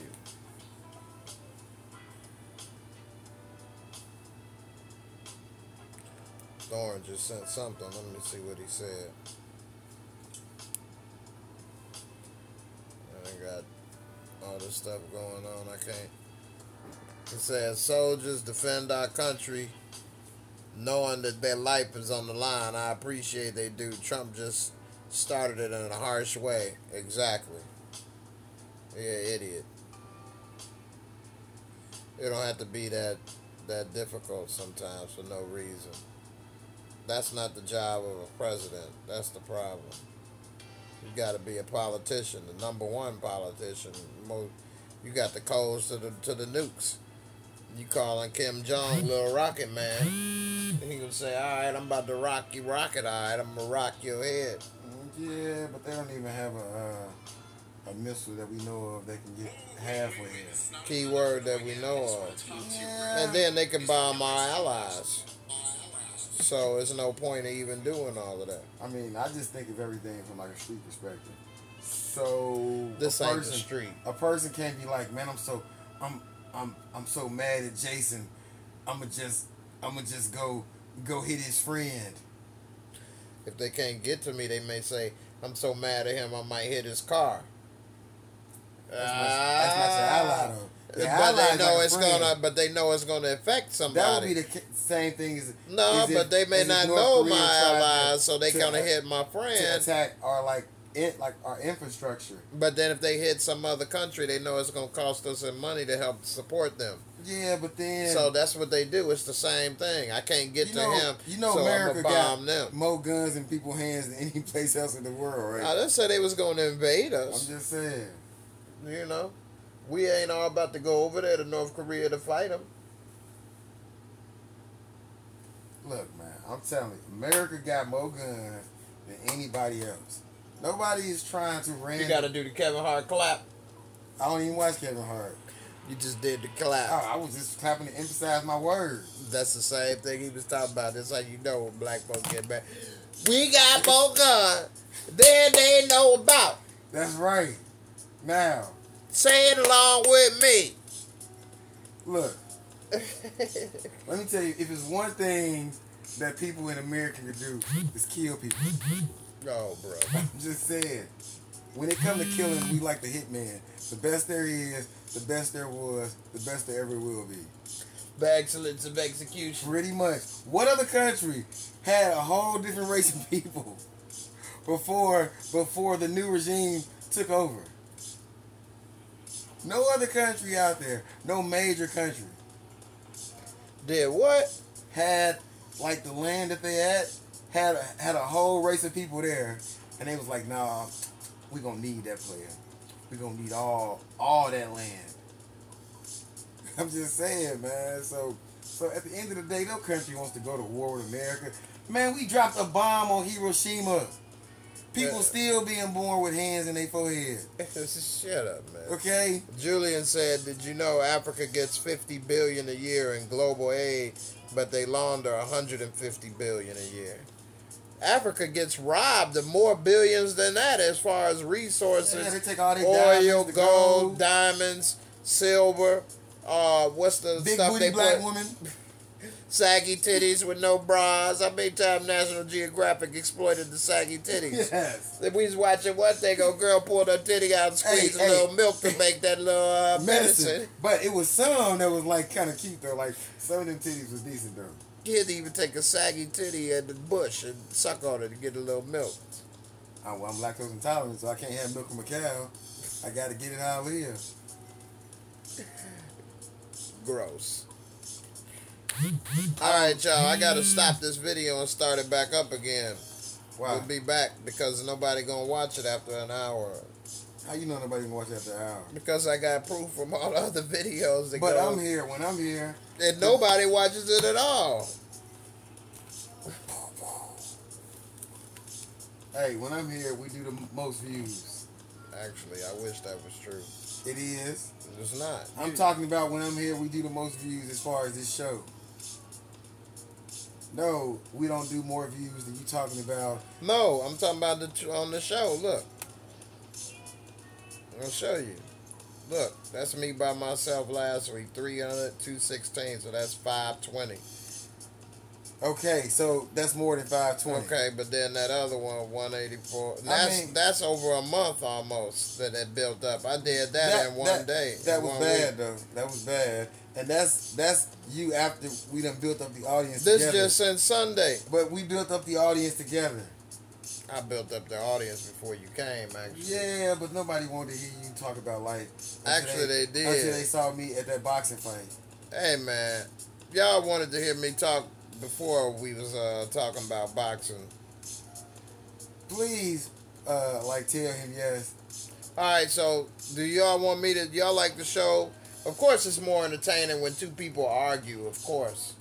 Thorne just sent something. Let me see what he said. I got all this stuff going on. I can't. It says soldiers defend our country knowing that their life is on the line. I appreciate they do. Trump just started it in a harsh way. Exactly. Yeah, idiot. It don't have to be that difficult sometimes for no reason. That's not the job of a president. That's the problem. You got to be a politician, the number one politician. You got the codes to the nukes. You calling Kim Jong Little Rocket Man. He gonna say, all right, I'm about to rock your rocket. All right, I'm gonna rock your head. Yeah, but they don't even have a missile that we know of that can get halfway here. Keyword that we know of. Yeah. And then they can bomb our allies. So there's no point in even doing all of that. I mean, I just think of everything from like a street perspective. So This ain't the street. A person can't be like, man, I'm so mad at Jason. I'ma just go hit his friend. If they can't get to me, they may say, I'm so mad at him, I might hit his car. That's not your ally though. But they know it's gonna affect somebody. That would be the same thing as but they may not know my allies, so they gonna hit my friend to attack our our infrastructure. But then if they hit some other country, they know it's gonna cost us some money to help support them. Yeah, but then so that's what they do. It's the same thing. I can't get to him. So America got them. more guns in people's hands than any place else in the world, right? I didn't say they was gonna invade us. I'm just saying. You know, we ain't all about to go over there to North Korea to fight them. Look, man, I'm telling you, America got more guns than anybody else. Nobody is trying to You got to do the Kevin Hart clap. I don't even watch Kevin Hart. You just did the clap. I was just clapping to emphasize my words. That's the same thing he was talking about. That's how you know when black folks get back. We got more guns than they know about. That's right. Now, say it along with me. Look, let me tell you, if it's one thing that people in America can do, is kill people. Oh, bro. I'm just saying. When it comes to killing, we like the hitman. The best there is, the best there was, the best there ever will be. The excellence of execution. Pretty much. What other country had a whole different race of people before the new regime took over. No other country out there, no major country, Did what? had like the land that they had a whole race of people there, and they was like, nah, we gonna need that player. We gonna need all that land. I'm just saying, man. So at the end of the day, no country wants to go to war with America. Man, we dropped a bomb on Hiroshima. People still being born with hands in their forehead. Shut up, man. Okay? Julian said, did you know Africa gets $50 billion a year in global aid, but they launder $150 billion a year? Africa gets robbed of more billions than that as far as resources. Yeah, they take all their oil, diamonds, gold, diamonds, silver. What's the big stuff booty they black put? woman. Saggy titties with no bras. How many times National Geographic exploited the saggy titties? Yes. We was watching one thing, a girl pulled her titty out and squeezed a little milk to make that little medicine. But it was some that was like kind of cute though. Like some of them titties was decent though. He'd even take a saggy titty at the bush and suck on it to get a little milk. I'm lactose intolerant, so I can't have milk from a cow. I got to get it how I live. Gross. Alright, y'all. I gotta stop this video and start it back up again. Why? We'll be back because nobody gonna watch it after an hour. How you know nobody can watch it after an hour? Because I got proof from all the other videos. But I'm here. When I'm here, and nobody watches it at all. Hey, when I'm here, we do the most views. Actually, I wish that was true. It is. It's not. I'm talking about when I'm here, we do the most views as far as this show. No, we don't do more views than you talking about. No, I'm talking about on the show. Look. I'll show you. Look, that's me by myself last week. 300, 216, so that's 520. Okay, so that's more than 520. Okay, but then that other one, 184. That's over a month almost that it built up. I did that in one day. That was bad though. That was bad. And that's you after we done built up the audience this together. just since Sunday. But we built up the audience together. I built up the audience before you came, actually. Yeah, but nobody wanted to hear you talk about life. Actually, they did. Until they saw me at that boxing fight. Hey, man. Y'all wanted to hear me talk before we was talking about boxing. Please, tell him yes. Alright, so do y'all want me to... Y'all like the show? Of course it's more entertaining when two people argue, of course.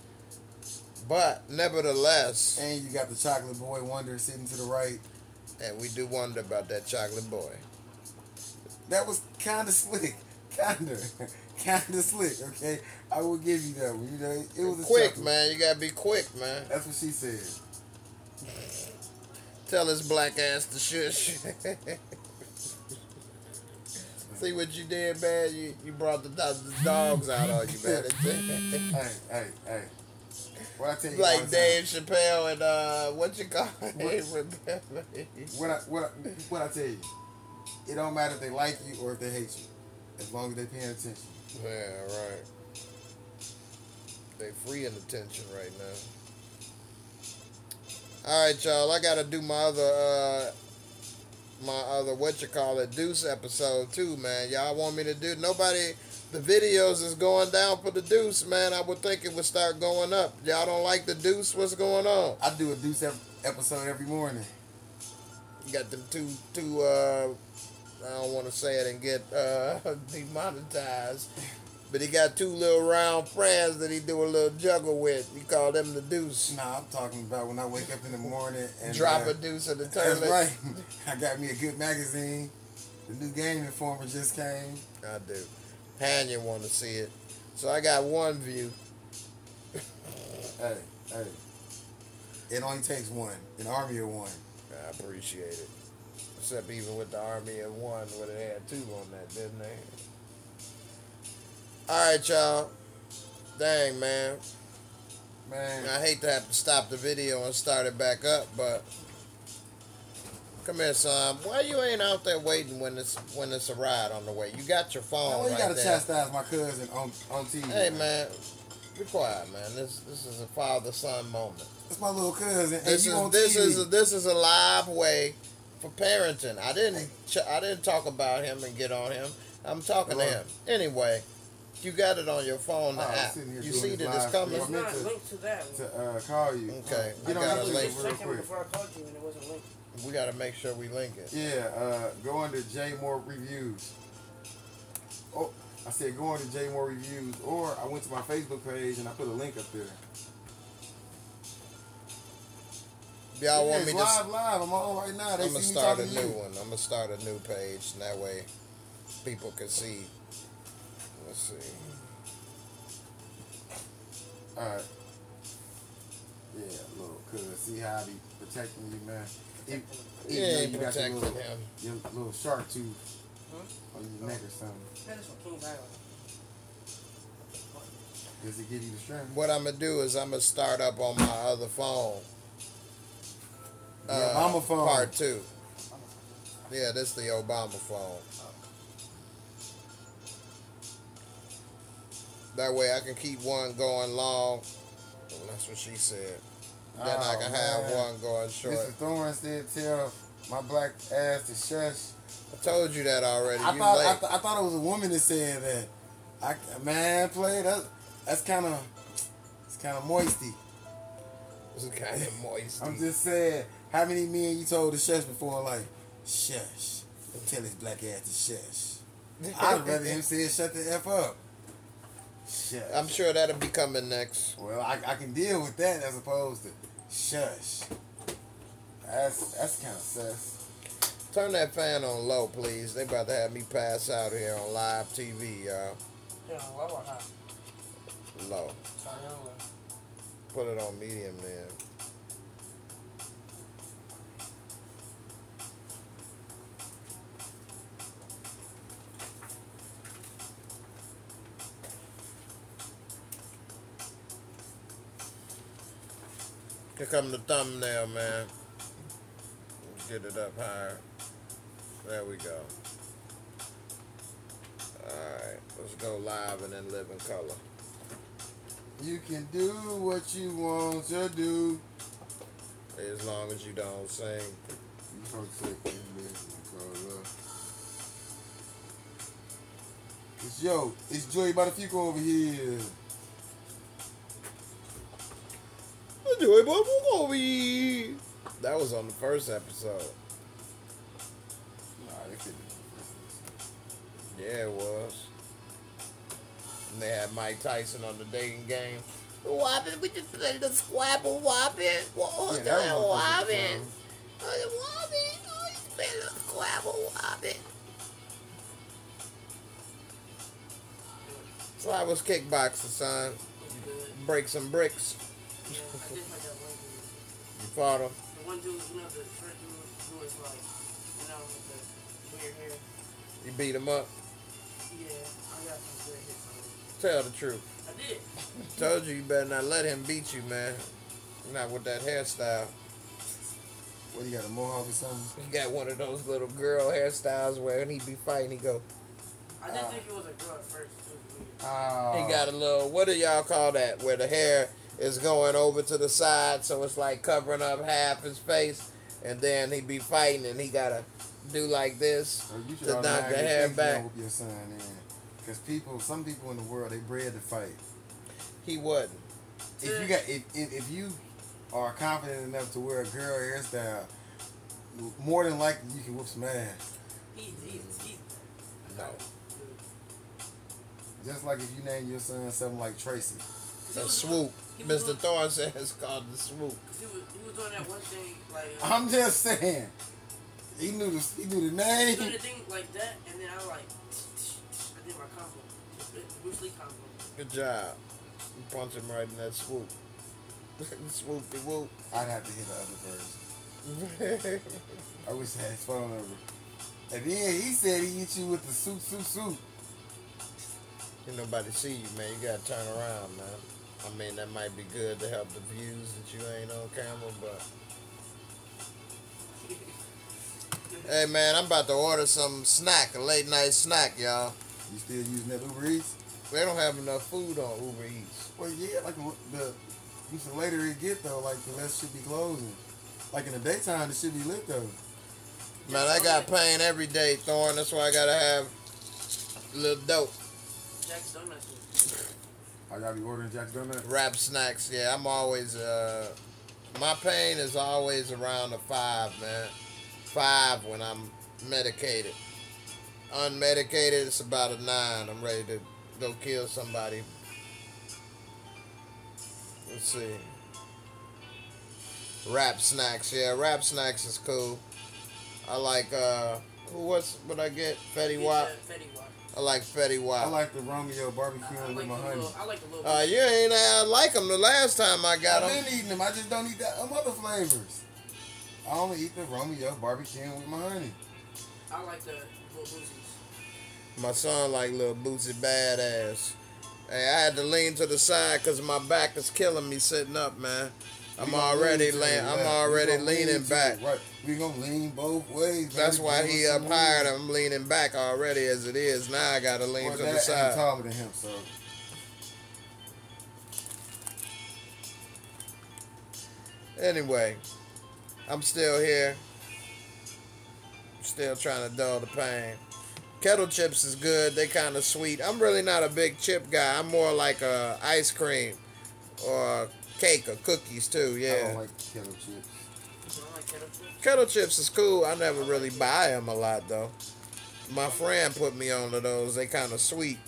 But, nevertheless... And you got the chocolate boy Wonder sitting to the right. And we do wonder about that chocolate boy. That was kind of slick. Kind of slick, okay? I will give you that one. You know, it was quick, man. You gotta be quick, man. That's what she said. Tell his black ass to shush. See what you did, man? You brought the dogs out on you, man. Hey. What I tell you like Dave Chappelle and what you call it? What I tell you? It don't matter if they like you or if they hate you, as long as they paying attention. Yeah, right. They free in attention right now. All right, y'all. I gotta do my other Deuce episode too, man. Y'all want me to do? Nobody. The videos is going down for the Deuce, man. I would think it would start going up. Y'all don't like the Deuce? What's going on? I do a Deuce episode every morning. You got them two. I don't want to say it and get demonetized. But he got two little round friends that he do a little juggle with. He call them the Deuce. Nah, I'm talking about when I wake up in the morning and drop a deuce in the toilet. That's right. I got me a good magazine. The new Game Informer just came. I do. Hanya want to see it. So I got one view. Hey. It only takes one. An army of one. I appreciate it. Except even with the army of one, where they had two on that, didn't they? Alright, y'all. Dang, man. I hate to have to stop the video and start it back up, but come here, son. Why you ain't out there waiting when it's a ride on the way? You got your phone right there. You gotta chastise my cousin on TV. Hey, man. Be quiet, man. This is a father-son moment. It's my little cousin. This is a live way for parenting. I didn't talk about him and get on him. I'm talking to him anyway. You got it on your phone, the app. You see that it's coming. It's not linked to that one. To call you. Okay, Get I on got a the link real quick. Before I called you and it wasn't linked. We got to make sure we link it. Yeah, go under Jaymoorereviews. Oh, I said go under Jaymoorereviews, or I went to my Facebook page and I put a link up there. Y'all want me to live? I'm on right now. I'm gonna start a new one. I'm gonna start a new page, and that way people can see. Let's see. All right. Yeah, look, cause see how I be protecting you, man. You ain't protecting him. Your little shark tooth on your neck or something. That is from Kings Island. Does it give you the strength? What I'm gonna do is I'm gonna start up on my other phone. The Obama phone. Part 2. Yeah, this is the Obama phone. That way I can keep one going long. That's what she said. Then I can have one going short. Mr. Thorne said, "Tell my black ass to shush." I told you that already. I thought it was a woman that said that. That's kind of moisty. It's kind of moist. I'm just saying, how many men you told to shush before? Like, shush. Tell his black ass to shush. I'd rather him say, "Shut the F up." Shush. I'm sure that'll be coming next. Well, I can deal with that as opposed to shush. That's kind of sus. Turn that fan on low, please. They about to have me pass out here on live TV, y'all. Yeah, low or high? Low. Sorry, low. Put it on medium then. Here come the thumbnail, man. Let's get it up higher. There we go. Alright, let's go live and then live in color. You can do what you want to do. As long as you don't sing. You folks say color. It's Joey Butterfico over here. Joey Butterfico. That was on the first episode. Nah, they couldn't. Yeah, it was. And they had Mike Tyson on the dating game. Whopping, we just played the squabble whopping. What the whopping? Whopping, oh, you played the squabble whopping. So I was kickboxing, son. Break some bricks. Yeah, I did like that one dude. You fought him? The one dude, you know, the short dude who was like, you know, with the weird hair. You beat him up? Yeah, I got some good hits on him. Tell the truth. I did. Told you better not let him beat you, man. Not with that hairstyle. What, you got a mohawk or something? He got one of those little girl hairstyles where when he be fighting, he go. I didn't think it was a girl at first, too. He got a little, what do y'all call that? Where the hair is going over to the side, so it's like covering up half his face, and then he be fighting, and he gotta do like this to knock the hair back. Your son in, because some people in the world, they bred to fight. He wasn't. If you are confident enough to wear a girl hairstyle, more than likely you can whoop some ass. He's No. Just like if you name your son something like Tracy. The swoop. Mr. Thorne said it's called the swoop. He was doing that one thing like. I'm just saying. He knew the He name. was doing the thing like that, and then I was like, I did my combo, Bruce Lee combo. Good job. You punch him right in that swoop. Swoopy whoop. I'd have to hear the other version. I wish I had his phone number. And then he said he hit you with the soup. Ain't nobody see you, man. You gotta turn around, man. I mean, that might be good to help the views that you ain't on camera, but... Hey, man, I'm about to order some snack, a late night snack, y'all. You still using that Uber Eats? They don't have enough food on Uber Eats. Well, yeah, like the later it get, though, like the less should be closing. Like in the daytime, it should be lit, though. Man, I got pain every day, Thorn. That's why I gotta have a little dope. Jack's Donuts. I gotta be ordering Jack's Donuts. Wrap snacks. Yeah, I'm always. My pain is always around a 5, man. 5 when I'm medicated. Unmedicated, it's about a 9. I'm ready to go kill somebody. Let's see. Wrap snacks. Yeah, wrap snacks is cool. I like what I get? Fetty Wap. Fetty Wap. I like Fetty Wap. I like the Romeo barbecue with my honey. I like the little. You ain't like them the last time I got them. I've been eating them. I just don't eat that other flavors. I only eat the Romeo barbecue with my honey. I like the little boozies. My son like little Bootsy Badass. Hey, I had to lean to the side because my back is killing me sitting up, man. I'm already leaning back. Right. We gonna lean both ways. That's why he up higher. I'm leaning back already as it is. Now I gotta lean to the side. I'm taller than him, so. Anyway, I'm still here. Still trying to dull the pain. Kettle chips is good. They kind of sweet. I'm really not a big chip guy. I'm more like ice cream or cake or cookies too. Yeah. I don't like kettle chips. You don't like kettle chips? Kettle chips is cool. I never really buy them a lot though. My friend put me on to those. They kind of sweet.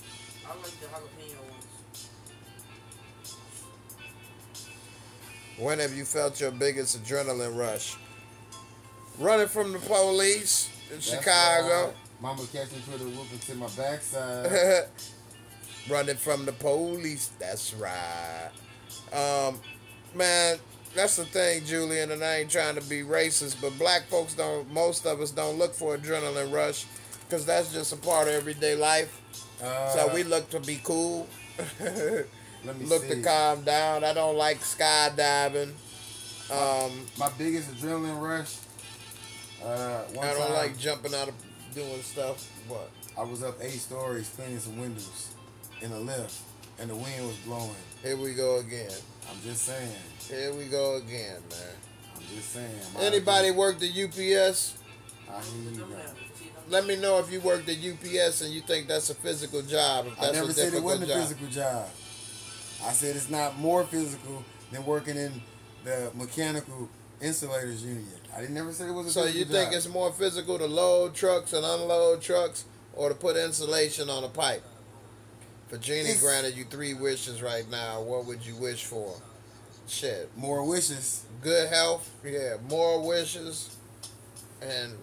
I like the jalapeno ones. When have you felt your biggest adrenaline rush? Running from the police in Chicago. Right. Mama catch me put a whooping to my backside. Running from the police. That's right. Man, that's the thing, Julian, and I ain't trying to be racist, but black folks most of us don't look for adrenaline rush because that's just a part of everyday life. So we look to be cool. Look to calm down. I don't like skydiving. My biggest adrenaline rush. I don't like jumping out of doing stuff. What? I was up 8 stories cleaning some windows in a lift, and the wind was blowing. Here we go again. I'm just saying. Here we go again, man. I'm just saying. Anybody worked at UPS? I hear you. Let me know if you worked at UPS and you think that's a physical job. If that's I never a said it wasn't job. a physical job. I said it's not more physical than working in the mechanical insulators union. I didn't never say it was a physical job. So you think it's more physical to load trucks and unload trucks or to put insulation on a pipe? If Genie granted you 3 wishes right now, what would you wish for? Shit. More wishes. Good health. Yeah, more wishes. And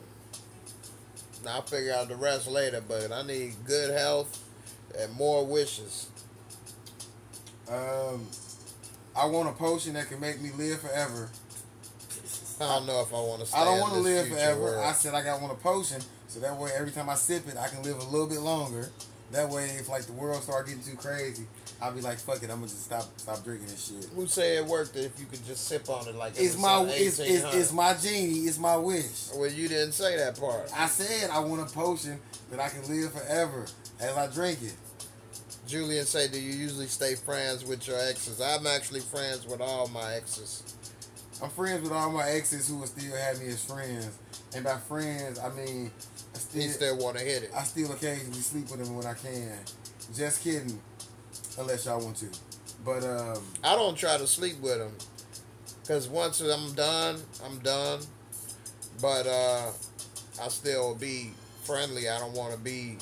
I'll figure out the rest later, but I need good health and more wishes. I want a potion that can make me live forever. I don't know if I want to stay I don't want to live forever. I said I want a potion, so that way every time I sip it, I can live a little bit longer. That way, if like the world start getting too crazy, I'll be like, fuck it, I'm gonna just stop drinking this shit. Who say it worked if you could just sip on it like it's my genie, it's my wish. Well, you didn't say that part. I said I want a potion that I can live forever as I drink it. Julian say, do you usually stay friends with your exes? I'm actually friends with all my exes. I'm friends with all my exes who will still have me as friends. And by friends, I mean... You still want to hit it. I still occasionally sleep with them when I can. Just kidding. Unless y'all want to. But, I don't try to sleep with them. Because once I'm done, I'm done. But, I still be friendly. I don't want to be...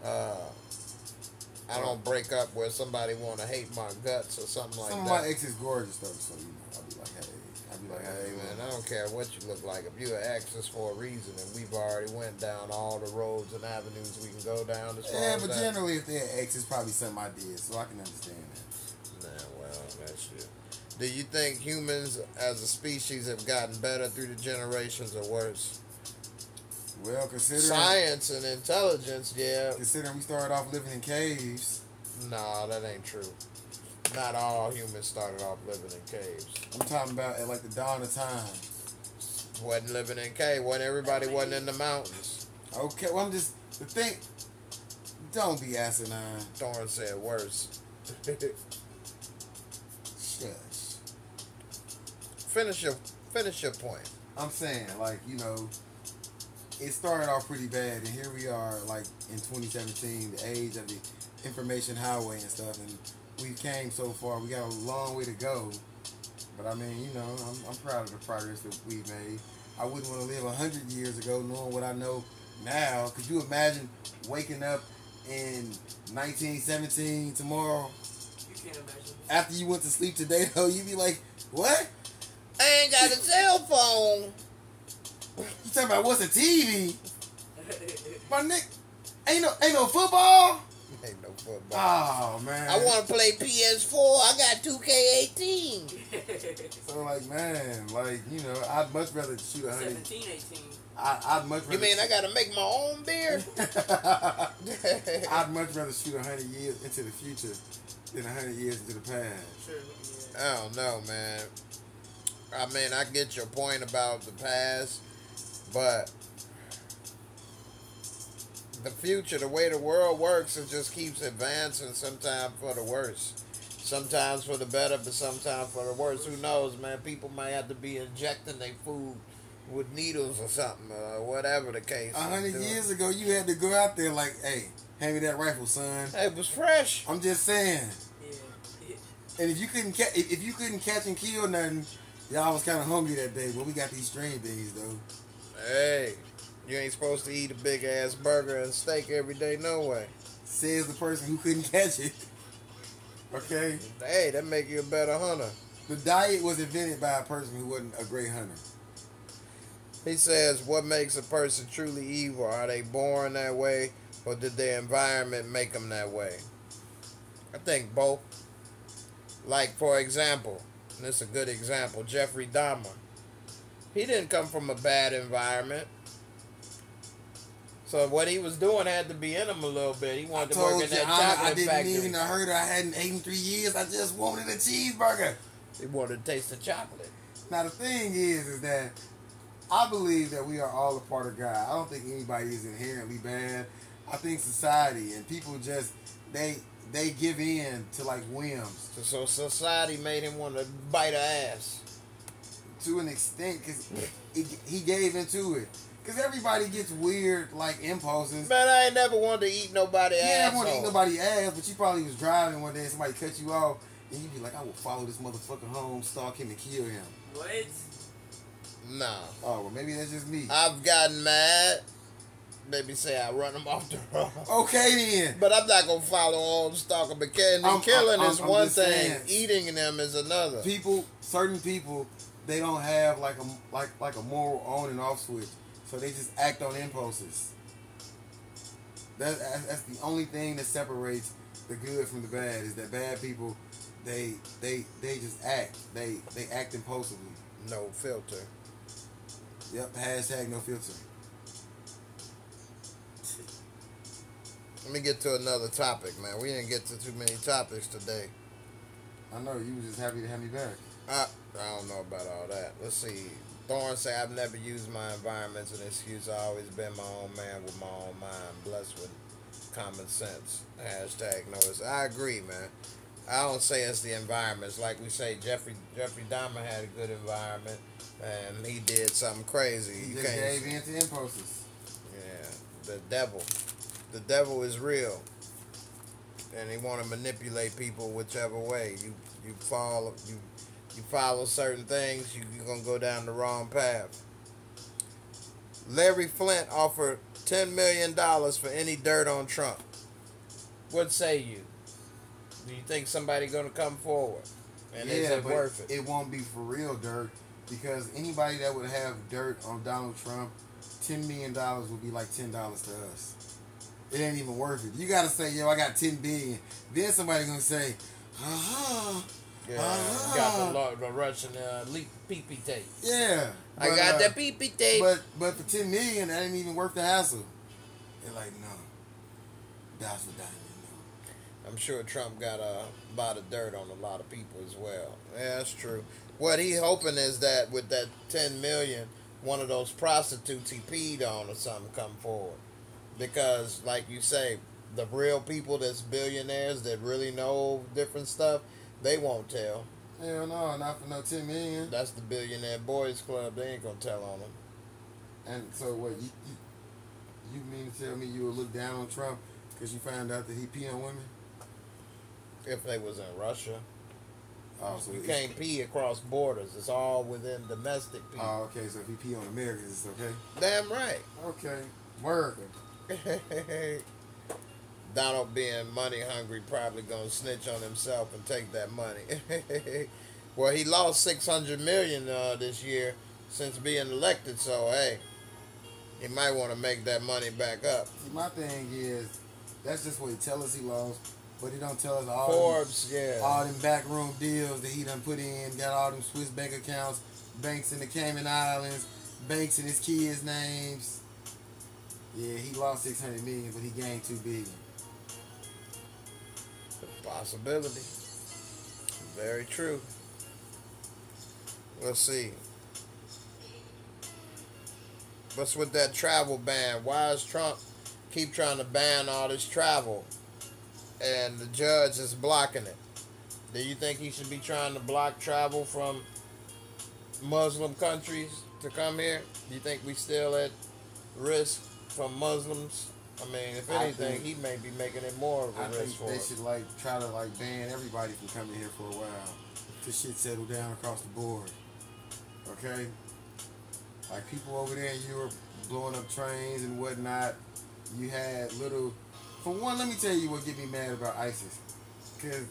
I don't break up where somebody want to hate my guts or something like that. Some of my exes gorgeous, though, so, you know, I'll be like, hey... Hey man, I don't care what you look like. If you're an ex, it's for a reason, and we've already went down all the roads and avenues we can go down. But generally, if they're ex, it's probably something I did, so I can understand that. Nah, well, that's shit. Do you think humans as a species have gotten better through the generations or worse? Well, considering science and intelligence, yeah. Considering we started off living in caves. Nah, that ain't true. Not all humans started off living in caves. I'm talking about at like the dawn of time. Wasn't living in caves. Everybody wasn't in the mountains. Okay, well I'm just the thing. Don't be asinine. Thorne said worse. Shush. Finish your point. I'm saying, like, you know, it started off pretty bad, and here we are, like in 2017, the age of the information highway and stuff, and we've came so far. We got a long way to go, but I mean, you know, I'm proud of the progress that we've made. I wouldn't want to live 100 years ago knowing what I know now. Could you imagine waking up in 1917 tomorrow? You can't imagine. After you went to sleep today, though, you'd be like, what? I ain't got a cell phone. You talking about what's a TV? My Nick, ain't no football. Ain't no football. Oh man. I want to play PS4. I got 2K18. So like, man, like, you know, I'd much rather shoot 100. 17, 18. I'd much rather. You mean I got to make my own beer? I'd much rather shoot 100 years into the future than 100 years into the past. Sure. Yeah. I don't know, man. I mean, I get your point about the past, but the future, the way the world works, it just keeps advancing, sometimes for the worse. Sometimes for the better, but sometimes for the worse. Who knows, man? People might have to be injecting their food with needles or something, or whatever the case. 100 years ago, you had to go out there like, hey, hand me that rifle, son. It was fresh. I'm just saying. Yeah. And if you couldn't catch and kill nothing, y'all was kind of hungry that day. But we got these strange things though. Hey, you ain't supposed to eat a big ass burger and steak every day, no way. Says the person who couldn't catch it. Okay. Hey, that make you a better hunter. The diet was invented by a person who wasn't a great hunter. He says, what makes a person truly evil? Are they born that way, or did their environment make them that way? I think both. Like, for example, and this is a good example, Jeffrey Dahmer. He didn't come from a bad environment. So what he was doing had to be in him a little bit. He wanted to work in that chocolate I factory. didn't even heard I hadn't eaten in 3 years. I just wanted a cheeseburger. He wanted to taste the chocolate. Now the thing is that I believe that we are all a part of God. I don't think anybody is inherently bad. I think society and people just they give in to like whims. So society made him want to bite her ass. To an extent, because he gave into it. Because everybody gets weird, like, impulses. Man, I ain't never wanted to eat nobody ass. Yeah, I want to eat nobody's ass, but you probably was driving one day and somebody cut you off, and you'd be like, I will follow this motherfucker home, stalk him, and kill him. What? Nah. Oh, well, maybe that's just me. I've gotten mad. Maybe say I run them off the road. Okay, then. But I'm not going to follow on stalking. But killing is I'm one just thing. saying. Eating them is another. Certain people, they don't have, like a moral on and off switch. So they just act on impulses. That's the only thing that separates the good from the bad. Is that bad people, they just act. They act impulsively. No filter. Yep. Hashtag no filter. Let me get to another topic, man. We didn't get to too many topics today. I know you was just happy to have me back. I don't know about all that. Let's see. Thorne say, I've never used my environment as an excuse. I've always been my own man with my own mind, blessed with common sense. Hashtag notice. I agree, man. I don't say it's the environment. It's like we say, Jeffrey Dahmer had a good environment, and he did something crazy. He just gave in to impulses. Yeah, the devil. The devil is real, and he want to manipulate people whichever way. You follow certain things, you're going to go down the wrong path. Larry Flint offered $10 million for any dirt on Trump. What say you? Do you think somebody going to come forward? And is it worth it? It won't be for real dirt, because anybody that would have dirt on Donald Trump, $10 million would be like $10 to us. It ain't even worth it. You got to say, yo, I got $10 billion. Then somebody going to say, Yeah, got the Russian pee-pee tape. Yeah. I got that pee-pee tape. But for $10 million, that ain't even worth the hassle. They're like, no. That's what that is. I'm sure Trump got a lot of dirt on a lot of people as well. Yeah, that's true. What he hoping is that with that $10 million, one of those prostitutes he peed on or something come forward. Because, like you say, the real people that's billionaires that really know different stuff, they won't tell. Hell no, not for no $10 million. That's the Billionaire Boys Club. They ain't gonna tell on them. And so what? You mean to tell me you would look down on Trump because you found out that he pee on women? If they was in Russia, Oh, so you it's- can't pee across borders. It's all within domestic pee. Oh, okay. So if he pee on Americans, it's okay. Damn right. Okay. America. Donald being money hungry probably gonna snitch on himself and take that money. Well, he lost $600 million this year since being elected, so hey, he might want to make that money back up. See, my thing is, that's just what he tell us he lost, but he don't tell us all Forbes, all them backroom deals that he done put in, got all them Swiss bank accounts, banks in the Cayman Islands, banks in his kids' names. Yeah, he lost $600 million, but he gained $2 billion. Possibility. Very true. Let's see. What's with that travel ban? Why is Trump keep trying to ban all this travel and the judge is blocking it? Do you think he should be trying to block travel from Muslim countries to come here? Do you think we still at risk from Muslims? I mean, if anything, he may be making it more of a I risk think for they us. should try to ban everybody from coming here for a while till shit settle down across the board. Okay? Like people over there in Europe blowing up trains and whatnot. You had little. For one, let me tell you what get me mad about ISIS. Cause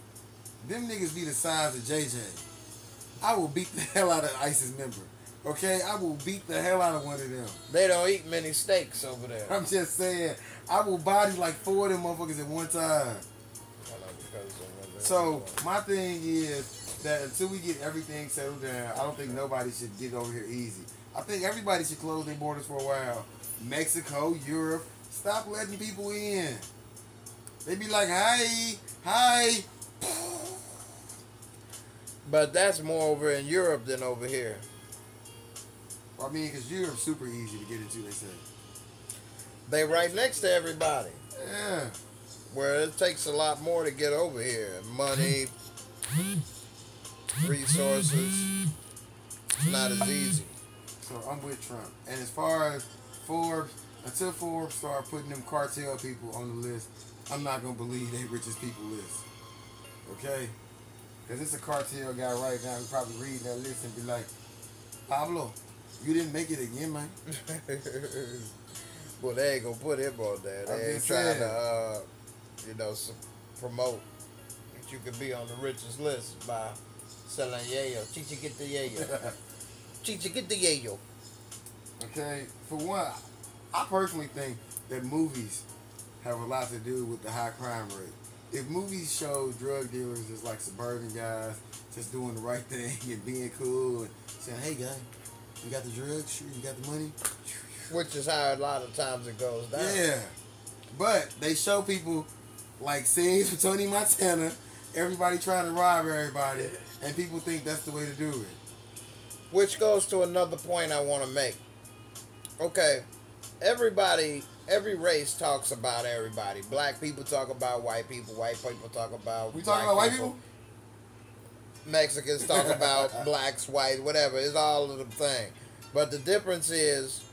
them niggas be the size of JJ. I will beat the hell out of an ISIS member. Okay? I will beat the hell out of one of them. They don't eat many steaks over there. I'm just saying, I will body like 4 of them motherfuckers at one time. So my thing is that until we get everything settled down, I don't think nobody should get over here easy. I think everybody should close their borders for a while. Mexico, Europe, stop letting people in. They be like, hi. But that's more over in Europe than over here. I mean, because Europe's super easy to get into, they say. They right next to everybody. Yeah. Where it takes a lot more to get over here. Money, resources. It's not as easy. So I'm with Trump. And as far as Forbes, until Forbes start putting them cartel people on the list, I'm not going to believe they richest people list. Okay? Because it's a cartel guy right now who probably read that list and be like, Pablo, you didn't make it again, man. Well, they ain't gonna put him on there. They ain't trying to, promote that you could be on the richest list by selling yayo. Chicha, get the yayo. Chicha, get the yayo. Okay? For one, I personally think that movies have a lot to do with the high crime rate. If movies show drug dealers as like suburban guys just doing the right thing and being cool and saying, hey, guy, you got the drugs? Sure, you got the money? Which is how a lot of times it goes down. Yeah. But they show people like scenes with Tony Montana, everybody trying to rob everybody, and people think that's the way to do it. Which goes to another point I want to make. Okay, every race talks about everybody. Black people talk about white people talk about We talking about white people? Mexicans talk about blacks, white, whatever. It's all of the thing. But the difference is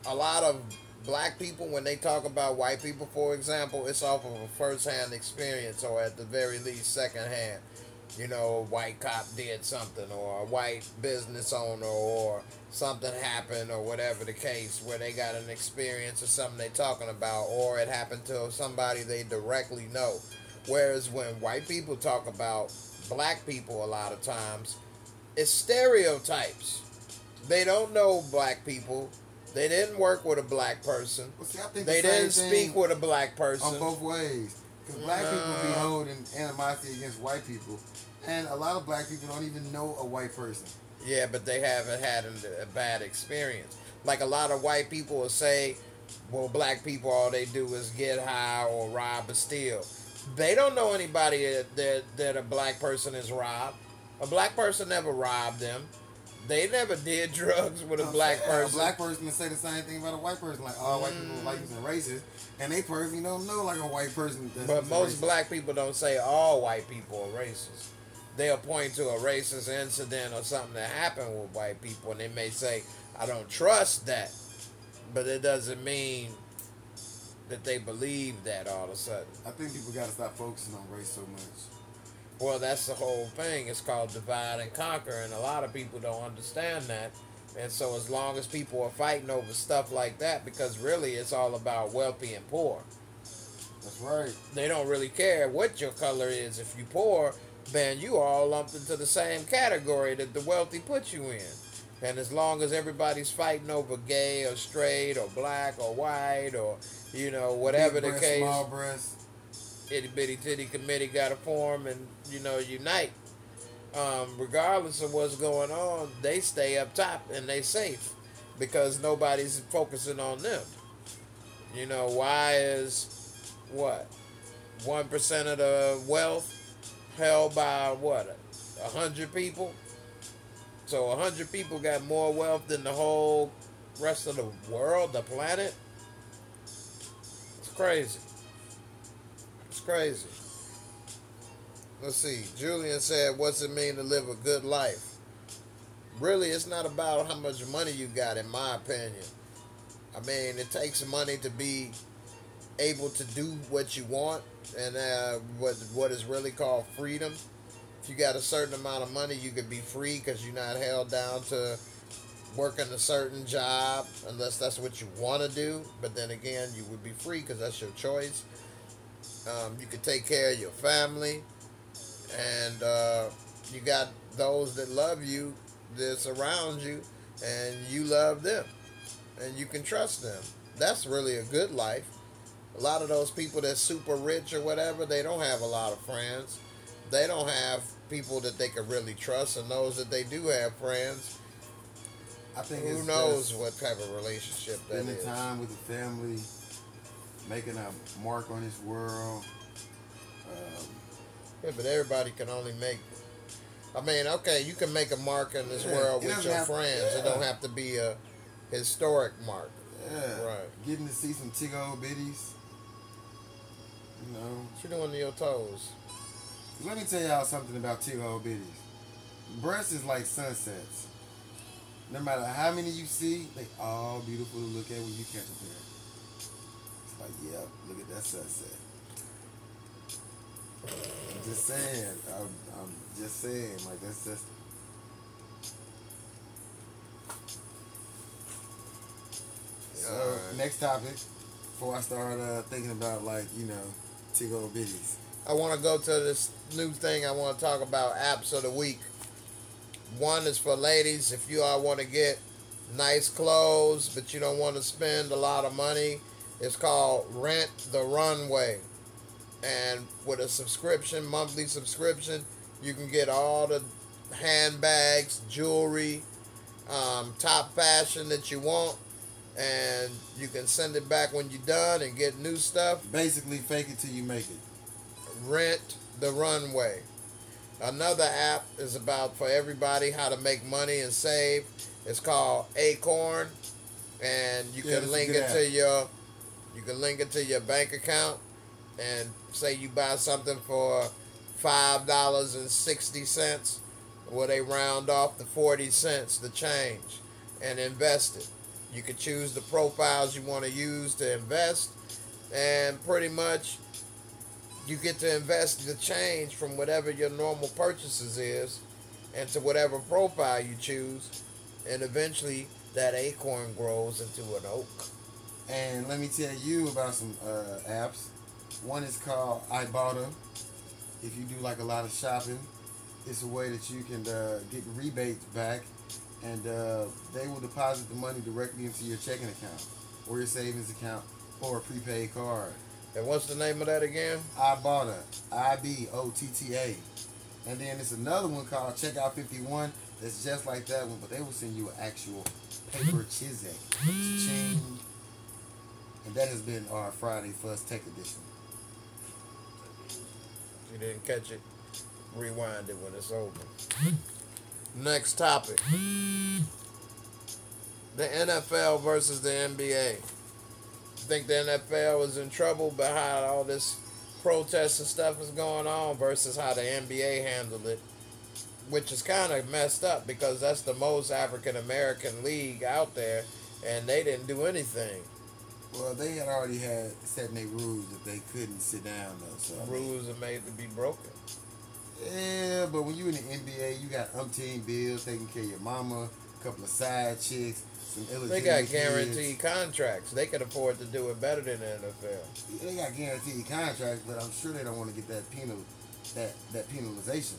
a lot of black people, when they talk about white people, for example, it's off of a first-hand experience or at the very least second-hand. You know, a white cop did something or a white business owner or something happened or whatever the case where they got an experience or something they talking about or it happened to somebody they directly know. Whereas when white people talk about black people a lot of times, it's stereotypes. They don't know black people. They didn't work with a black person. Well, see, I think They the same didn't speak thing with a black person. on both ways. Because black people be holding animosity against white people. And a lot of black people don't even know a white person. Yeah, but they haven't had a bad experience. Like a lot of white people will say, well, black people, all they do is get high or rob or steal. They don't know anybody that a black person has robbed. A black person never robbed them. They never did drugs with a black person. A black person will say the same thing about a white person. Like, all white people like using racist. And they personally don't know like a white person. But most black people don't say all white people are racist. They'll point to a racist incident or something that happened with white people, and they may say, I don't trust that. But it doesn't mean that they believe that all of a sudden. I think people got to stop focusing on race so much. Well, that's the whole thing. It's called divide and conquer, and a lot of people don't understand that. And so as long as people are fighting over stuff like that, because really it's all about wealthy and poor. That's right. They don't really care what your color is. If you poor, then you are all lumped into the same category that the wealthy put you in. And as long as everybody's fighting over gay or straight or black or white or, you know, whatever Big the breast, case, small breast. itty bitty titty committee got to form and, you know, unite. Regardless of what's going on, they stay up top and they safe because nobody's focusing on them. You know, why is what 1% of the wealth held by what 100 people? So 100 people got more wealth than the whole rest of the world, the planet. It's crazy. It's crazy. Let's see. Julian said, what's it mean to live a good life? Really, it's not about how much money you got, in my opinion. I mean, it takes money to be able to do what you want, and what is really called freedom. If you got a certain amount of money, you could be free because you're not held down to working a certain job unless that's what you want to do. But then again, you would be free because that's your choice. You could take care of your family, and you got those that love you, that's around you, and you love them, and you can trust them. That's really a good life. A lot of those people that's super rich or whatever, they don't have a lot of friends. They don't have people that they can really trust, and those that they do have friends, I think who it's knows just what type of relationship that spending is. time with the family, making a mark on this world. Yeah, but everybody can only make. I mean, okay, you can make a mark in this world it with doesn't your have- friends. yeah. It don't have to be a historic mark. Yeah. Right. Getting to see some tig old bitties. You know. What you doing to your toes? Let me tell y'all something about tig old bitties. Breasts is like sunsets. No matter how many you see, they all beautiful to look at when you catch them there. It's like, yep, look at that sunset. I'm just saying. I'm just saying. Like, that's just. So, Alright. next topic. Before I start thinking about, like, you know, tig old bitties. I want to go to this new thing. I want to talk about apps of the week. One is for ladies. If you all want to get nice clothes, but you don't want to spend a lot of money, it's called Rent the Runway. And with a subscription, monthly subscription, you can get all the handbags, jewelry, top fashion that you want. And you can send it back when you're done and get new stuff. Basically, fake it till you make it. Rent the Runway. Another app is about for everybody how to make money and save. It's called Acorn, and you Yeah, can that's a link good it app. to your bank account, and say you buy something for $5.60, where they round off the 40 cents, the change, and invest it. You can choose the profiles you want to use to invest, and pretty much you get to invest the change from whatever your normal purchases is into whatever profile you choose, and eventually that acorn grows into an oak. And let me tell you about some apps. One is called Ibotta. If you do like a lot of shopping, it's a way that you can get rebates back, and they will deposit the money directly into your checking account or your savings account or a prepaid card. And what's the name of that again? Ibotta, IBOTTA. And then there's another one called Checkout 51 that's just like that one, but they will send you an actual paper Chizek. Cha-ching. And that has been our Friday Fuzz Tech Edition. If you didn't catch it, rewind it when it's over. Next topic. The NFL versus the NBA. I think the NFL is in trouble behind all this protests and stuff is going on versus how the NBA handled it, which is kind of messed up because that's the most African American league out there, and they didn't do anything. Well, they had already had set in their rules that they couldn't sit down though. So Rules are made to be broken. yeah, but when you in the NBA, you got umpteen bills, taking care of your mama, a couple of side chicks, some They illegitimate got kids. guaranteed contracts. They could afford to do it better than the NFL. Yeah, they got guaranteed contracts, but I'm sure they don't want to get that penalization.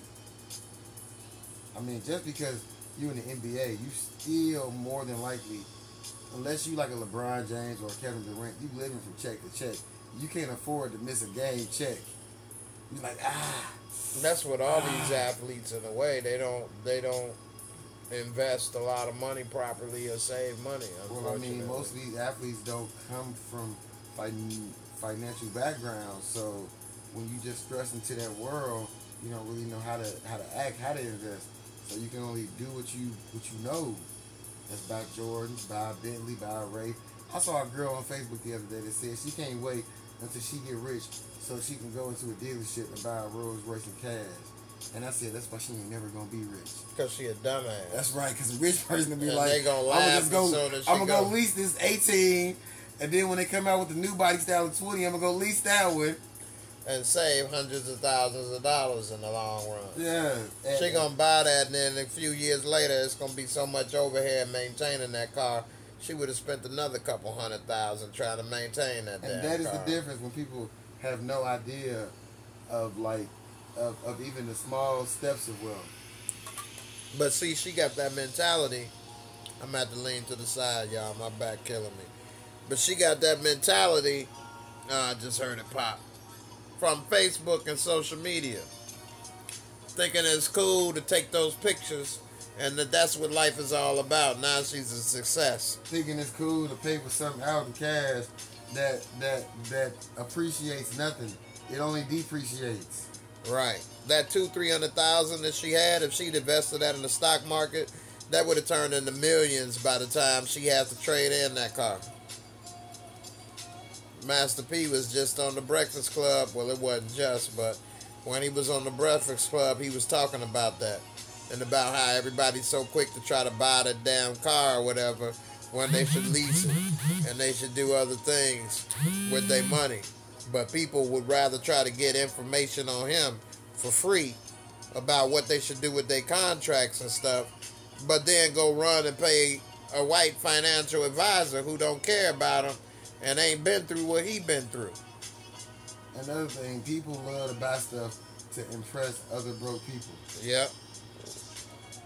I mean, just because you in the NBA, you still more than likely, unless you like a LeBron James or a Kevin Durant, you living from check to check. You can't afford to miss a game check. You're like, That's what all these athletes, in a way, they don't invest a lot of money properly or save money. Well, I mean, most of these athletes don't come from financial backgrounds, so when you just thrust into that world, you don't really know how to act, how to invest. So you can only do what you know. That's buy Jordans, buy a Bentley, buy a Wraith. I saw a girl on Facebook the other day that said she can't wait until she get rich so she can go into a dealership and buy a Rolls Royce in cash. And I said, that's why she ain't never gonna be rich. Because she a dumbass. That's right, because a rich person will be And like, they gonna laugh I'm gonna go go lease this 18, and then when they come out with the new body style of 20, I'm gonna go lease that one. And save hundreds of thousands of dollars in the long run. Yeah. She gonna buy that, and then a few years later, it's gonna be so much overhead maintaining that car. She would have spent another couple $100,000 trying to maintain that. And that is the difference when people have no idea of of even the small steps of wealth. But see, she got that mentality. I'm at to lean to the side, y'all. My back killing me. But she got that mentality. I just heard it pop. From Facebook and social media. Thinking it's cool to take those pictures and that's what life is all about. Now she's a success. Thinking it's cool to pay for something out in cash that appreciates nothing. It only depreciates. Right. That $200,000-300,000 that she had, if she'd invested that in the stock market, that would have turned into millions by the time she has to trade in that car. Master P was just on the Breakfast Club. Well, it wasn't just, but when he was on the Breakfast Club, he was talking about that. And about how everybody's so quick to try to buy that damn car or whatever when they should lease it. And they should do other things with their money. But people would rather try to get information on him for free about what they should do with their contracts and stuff. But then go run and pay a white financial advisor who don't care about him and ain't been through what he been through. Another thing, people love to buy stuff to impress other broke people. Yep.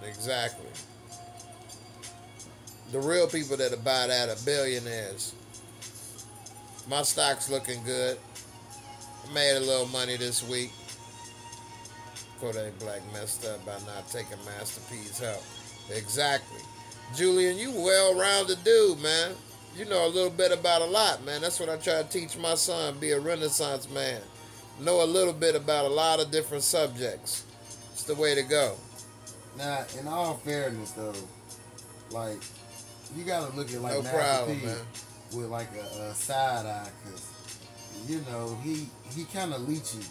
Exactly. The real people that buy that are billionaires. My stock's looking good. I made a little money this week. Kodak Black messed up by not taking Master P's help. Exactly. Julian, you well-rounded dude, man. You know a little bit about a lot, man. That's what I try to teach my son, be a Renaissance man. Know a little bit about a lot of different subjects. It's the way to go. Now, in all fairness, though, like, you gotta look at, like, No Master problem, P man. with, like, a side eye, because, you know, he kind of leechy.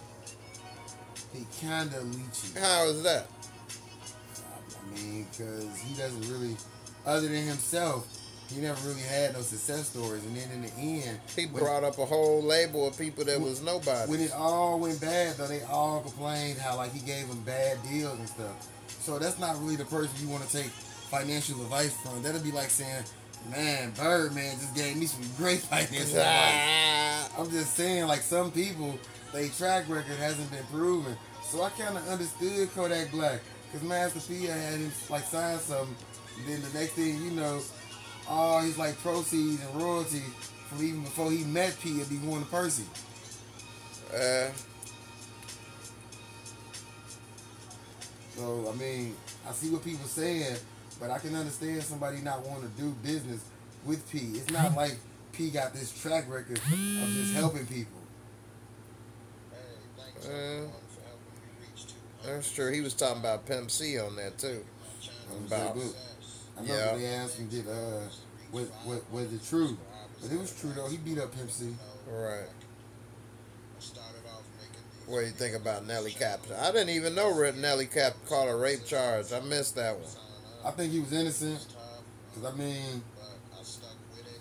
He kind of leechy. How is that? I mean, because he doesn't really, other than himself, he never really had no success stories. And then in the end, He brought up a whole label of people that was nobody. when it all went bad, though, they all complained how, like, he gave them bad deals and stuff. So that's not really the person you want to take financial advice from. That'll be like saying, man, Birdman just gave me some great financial advice. I'm just saying, like, some people, their track record hasn't been proven. So I kind of understood Kodak Black. Because Master P had him, like, sign something. And then the next thing you know, all his, like, proceeds and royalty from even before he met P would be going to Percy. So, I mean, I see what people saying, but I can understand somebody not wanting to do business with P. It's not like P got this track record of just helping people. That's true. He was talking about Pimp C on there too. About, I know they asked him, was it true? But it was true though. He beat up Pimp C. right. What do you think about Nelly Cap? I didn't even know Nelly Cap caught a rape charge. I missed that one. I think he was innocent. Because, I mean,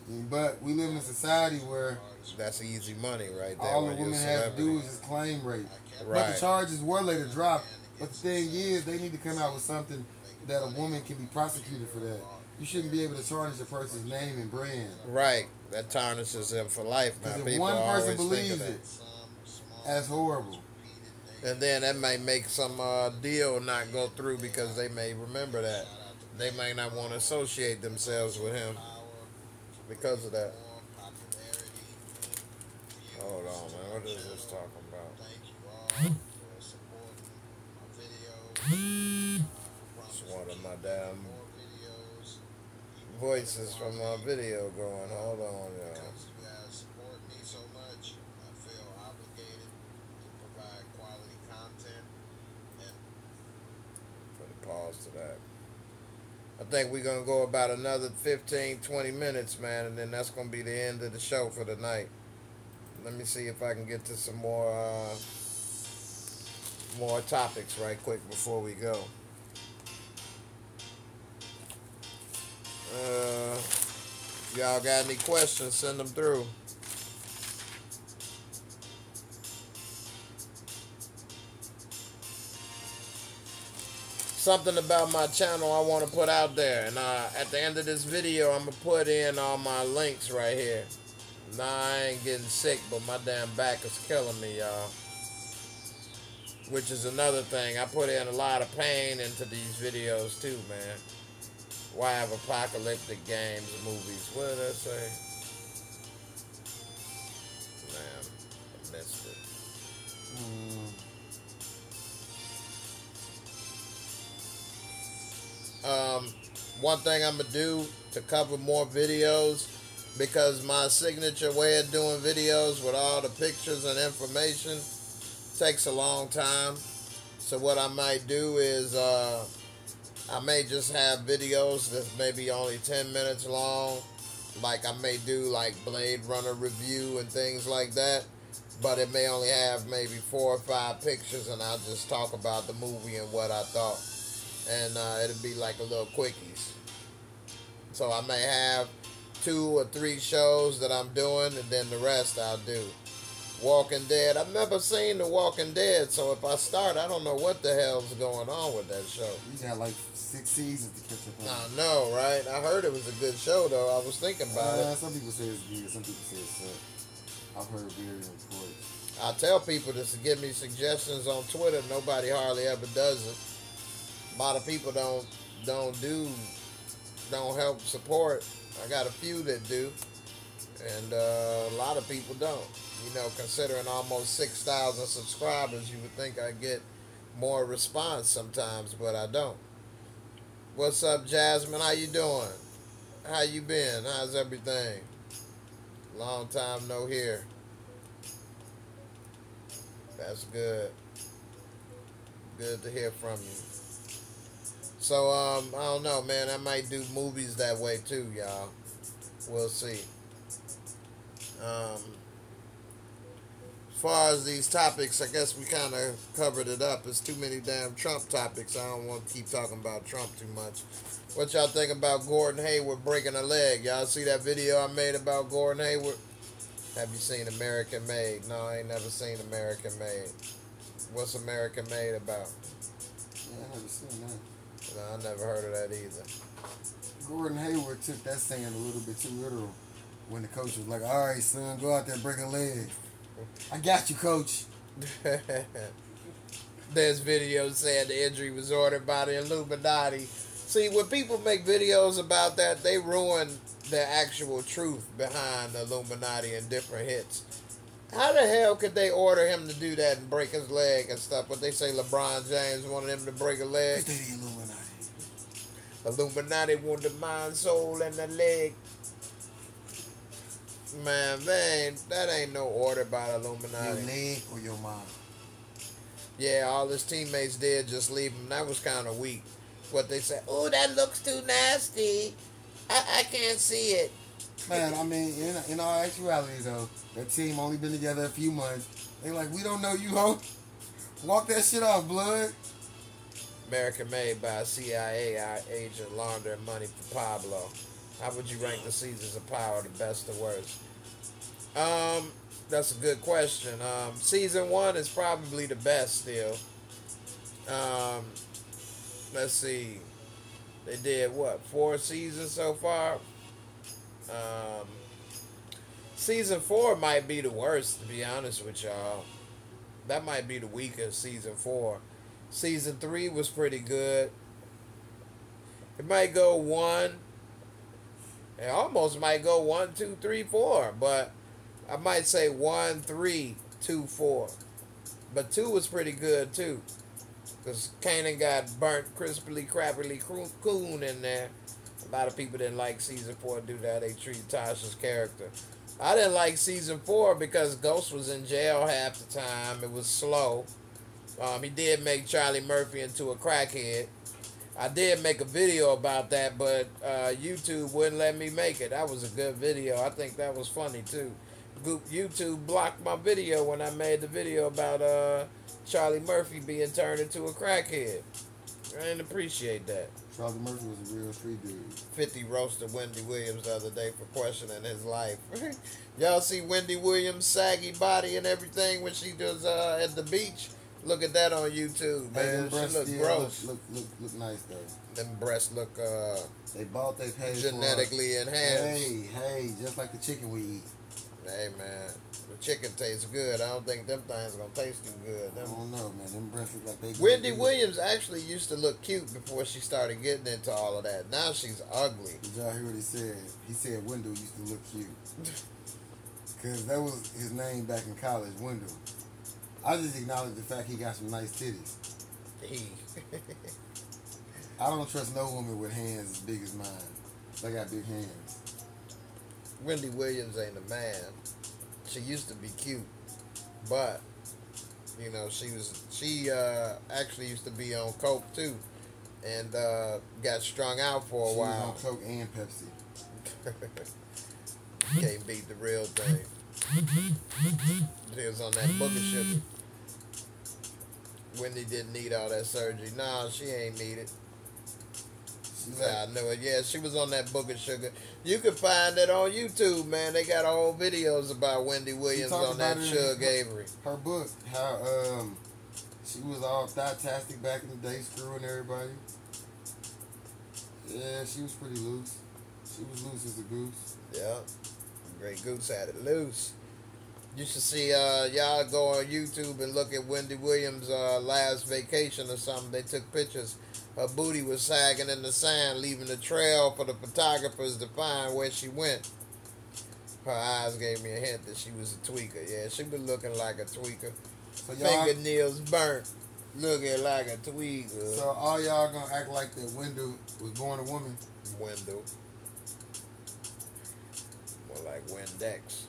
But we live in a society where That's easy money right there. all the when you're a women have to do celebrity. is just claim rape. But Right. the charges were later dropped. But the thing is, they need to come out with something that a woman can be prosecuted for that. You shouldn't be able to tarnish a person's name and brand. Right. That tarnishes them for life. Now, Because if people one person always think of believes that. it, that's horrible. And then that may make some deal not go through because they may remember that. They may not want to associate themselves with him because of that. Hold on, man. What is this talking about? It's one of my damn voices from my video going. Hold on, y'all. Put a pause to that. I think we're going to go about another 15, 20 minutes, man, and then that's going to be the end of the show for the night. Let me see if I can get to some more topics right quick before we go. Y'all got any questions, send them through. Something about my channel I want to put out there, and at the end of this video I'm going to put in all my links right here. Nah, I ain't getting sick, but my damn back is killing me, y'all. Which is another thing. I put in a lot of pain into these videos too, man. Why have apocalyptic games, movies? What did I say? Man, I missed it. One thing I'm going to do to cover more videos, because my signature way of doing videos with all the pictures and information takes a long time. So what I might do is I may just have videos that's maybe only 10 minutes long. Like I may do like Blade Runner review and things like that. But it may only have maybe 4 or 5 pictures, and I'll just talk about the movie and what I thought. And it'll be like a little quickies. So I may have 2 or 3 shows that I'm doing, and then the rest I'll do. Walking Dead. I've never seen The Walking Dead, so if I start, I don't know what the hell's going on with that show. You got like 6 seasons to catch up on. I know, right? I heard it was a good show, though. I was thinking about it. Some people say it's good, some people say it's suck. I've heard varying reports. I tell people to give me suggestions on Twitter. Nobody hardly ever does it. A lot of people don't help support. I got a few that do, and a lot of people don't. You know, considering almost 6,000 subscribers, you would think I get more response sometimes, but I don't. What's up, Jasmine? How you doing? How you been? How's everything? Long time no hear. That's good. Good to hear from you. So, I don't know, man. I might do movies that way too, y'all. We'll see. As far as these topics, I guess we kind of covered it up. It's too many damn Trump topics. I don't want to keep talking about Trump too much. What y'all think about Gordon Hayward breaking a leg? Y'all see that video I made about Gordon Hayward? Have you seen American Made? No, I ain't never seen American Made. What's American Made about? Yeah, I never seen that. No, I never heard of that either. Gordon Hayward took that saying a little bit too literal when the coach was like, all right, son, go out there and break a leg. I got you, coach. There's videos saying the injury was ordered by the Illuminati. See, when people make videos about that, they ruin the actual truth behind the Illuminati and different hits. How the hell could they order him to do that and break his leg and stuff? But they say LeBron James wanted him to break a leg. They the Illuminati. Illuminati want the mind, soul, and the leg. Man, that ain't no order by the Illuminati. Your leg or your mind? Yeah, all his teammates did just leave him. That was kind of weak. What they said, oh, that looks too nasty. I can't see it. Man, I mean, in all actuality, though, that team only been together a few months. They like, we don't know you, ho. Walk that shit off, blood. American Made by a CIA agent laundering money for Pablo. How would you rank the seasons of Power, the best or worst? That's a good question. Season 1 is probably the best still. Um, let's see. They did what, 4 seasons so far? Um, season 4 might be the worst, to be honest with y'all. That might be the weakest, season 4. Season 3 was pretty good. It might go 1. It almost might go 1, 2, 3, 4. But I might say 1, 3, 2, 4. But 2 was pretty good too. Because Kanan got burnt crisply, crappily coon in there. A lot of people didn't like season 4 due to how they treated Tasha's character. I didn't like season 4 because Ghost was in jail half the time. It was slow. He did make Charlie Murphy into a crackhead. I did make a video about that, but YouTube wouldn't let me make it. That was a good video. I think that was funny too. YouTube blocked my video when I made the video about Charlie Murphy being turned into a crackhead. I didn't appreciate that. Charlie Murphy was a real street dude. 50 roasted Wendy Williams the other day for questioning his life. Y'all see Wendy Williams' saggy body and everything when she was at the beach? Look at that on YouTube, man. She look gross. Look nice though. Them breasts look they bought they paid genetically enhanced. Hey, just like the chicken we eat. Hey man, the chicken tastes good. I don't think them things gonna taste too good. I don't know, man. Them breasts look like they. Wendy Williams actually used to look cute before she started getting into all of that. Now she's ugly. Did y'all hear what he said? He said Wendell used to look cute. Because that was his name back in college, Wendell. I just acknowledge the fact he got some nice titties. I don't trust no woman with hands as big as mine. They got big hands. Wendy Williams ain't a man. She used to be cute, but you know she actually used to be on coke too, and got strung out for a while. She was on coke and Pepsi. Can't beat the real thing. She was on that booger sugar. Wendy didn't need all that surgery. Nah, she ain't need it. I know it. Yeah, she was on that booger sugar. You can find it on YouTube, man. They got whole videos about Wendy Williams on that Suge Avery. Her book, how she was all thot-tastic back in the day, screwing everybody. Yeah, she was pretty loose. She was loose as a goose. Yeah, Great Goose had it loose. You should see y'all go on YouTube and look at Wendy Williams' last vacation or something. They took pictures. Her booty was sagging in the sand, leaving a trail for the photographers to find where she went. Her eyes gave me a hint that she was a tweaker. Yeah, she was looking like a tweaker. So fingernails burnt, looking like a tweaker. So all y'all gonna act like that Wendell was born a woman? Wendell. More like Wendex.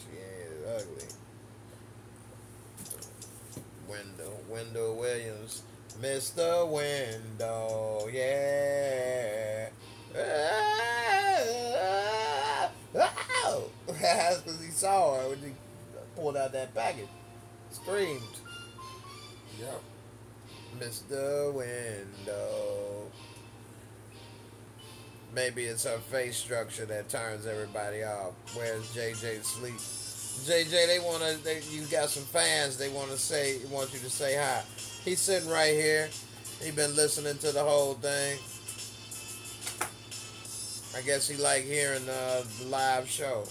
She ain't ugly. Wendell Williams. Mr. Window, yeah. That's because he saw her when he pulled out that package. Screamed. Yep. Mr. Window. Maybe it's her face structure that turns everybody off. Where's JJ sleep? JJ, you got some fans. They want you to say hi. He's sitting right here. He been listening to the whole thing. I guess he like hearing the live show.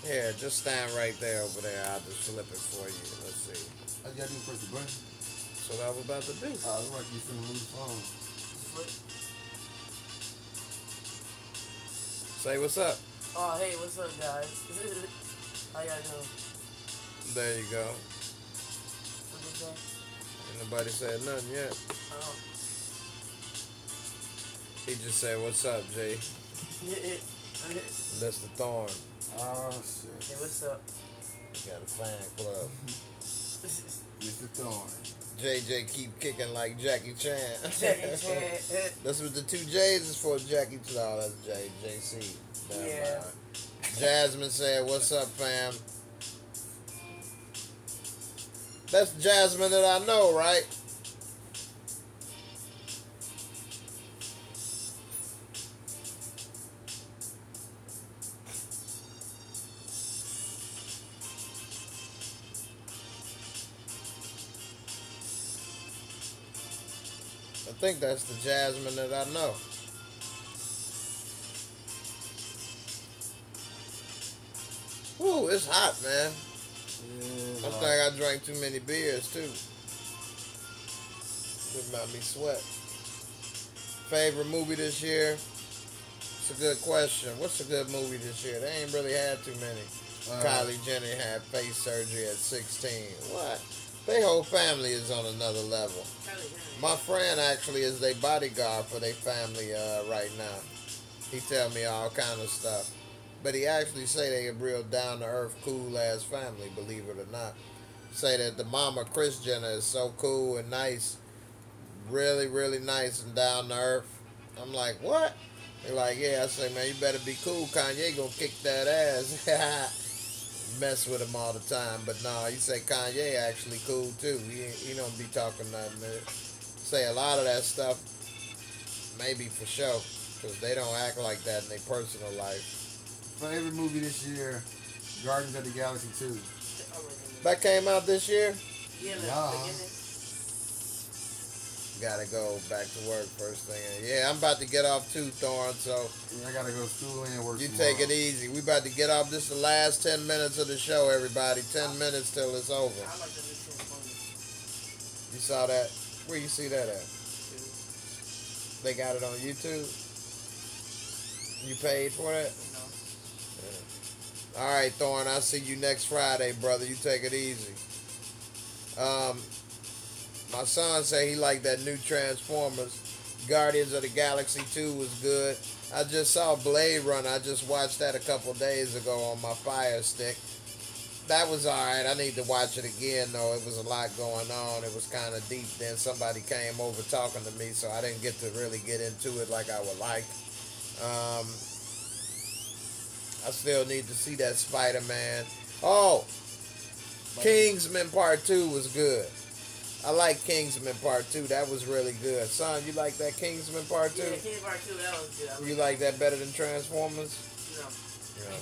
Here, just stand right there over there. I'll just flip it for you. Let's see. All you gotta do is press the button. That's what I was about to do. Oh, it's like you sitting on the phone. Say what's up. Oh, hey, what's up, guys? How y'all doing? There you go. What did you say? Ain't nobody said nothing yet. Oh. He just said, what's up, Jay? That's the Thorn. Oh, shit. Hey, what's up? You got a fan club. Mr. Thorn. JJ keep kicking like Jackie Chan. Jackie Chan. That's what the 2 J's is for, Jackie Chan. Oh, that's JC. Yeah. Jasmine said, what's up, fam? That's Jasmine that I know, right? I think that's the Jasmine that I know. Ooh, it's hot, man. Yeah, I think I drank too many beers too. It made me sweat. Favorite movie this year? It's a good question. What's a good movie this year? They ain't really had too many. Kylie Jenner had face surgery at 16. What? Their whole family is on another level. My friend actually is their bodyguard for their family right now. He tell me all kind of stuff. But he actually say they a real down-to-earth, cool-ass family, believe it or not. Say that the mama, Kris Jenner, is so cool and nice. Really, really nice and down-to-earth. I'm like, what? They're like, yeah. I say, man, you better be cool. Kanye gonna kick that ass. Mess with him all the time. But nah, you say Kanye actually cool, too. He don't be talking nothing. Man. Say a lot of that stuff, maybe for sure. Because they don't act like that in their personal life. Favorite movie this year, Guardians of the Galaxy 2. That came out this year? Yeah. Gotta go back to work first thing. Yeah, I'm about to get off too, Thorne, so... Yeah, I gotta go to school and work You tomorrow. take it easy. We about to get off. This is the last 10 minutes of the show, everybody. 10 minutes till it's over. I like the new Transformers. You saw that? Where you see that at? They got it on YouTube? You paid for it? No. Yeah. All right, Thorne, I'll see you next Friday, brother. You take it easy. My son say he liked that new Transformers. Guardians of the Galaxy 2 was good. I just saw Blade Runner. I just watched that a couple days ago on my Fire Stick. That was alright. I need to watch it again, though. It was a lot going on. It was kind of deep. Then somebody came over talking to me, so I didn't get to really get into it like I would like. I still need to see that Spider-Man. Oh! Kingsman Part 2 was good. I like Kingsman Part 2. That was really good. Son, you like that Kingsman Part 2? Yeah, Kingsman Part 2, that was good. You like that better than Transformers? No. Yeah.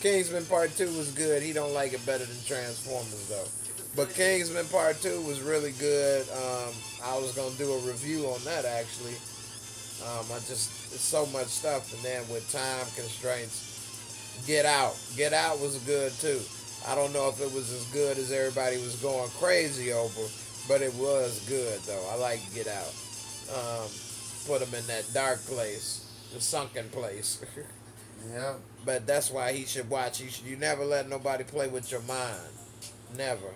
Kingsman Part 2 was good. He don't like it better than Transformers, though. But Kingsman Part 2 was really good. I was going to do a review on that, actually. It's so much stuff. And then with time constraints, Get Out. Get Out was good, too. I don't know if it was as good as everybody was going crazy over, but it was good, though. I like Get Out. Put him in that dark place, the sunken place. Yeah. But that's why he should watch. You never let nobody play with your mind. Never.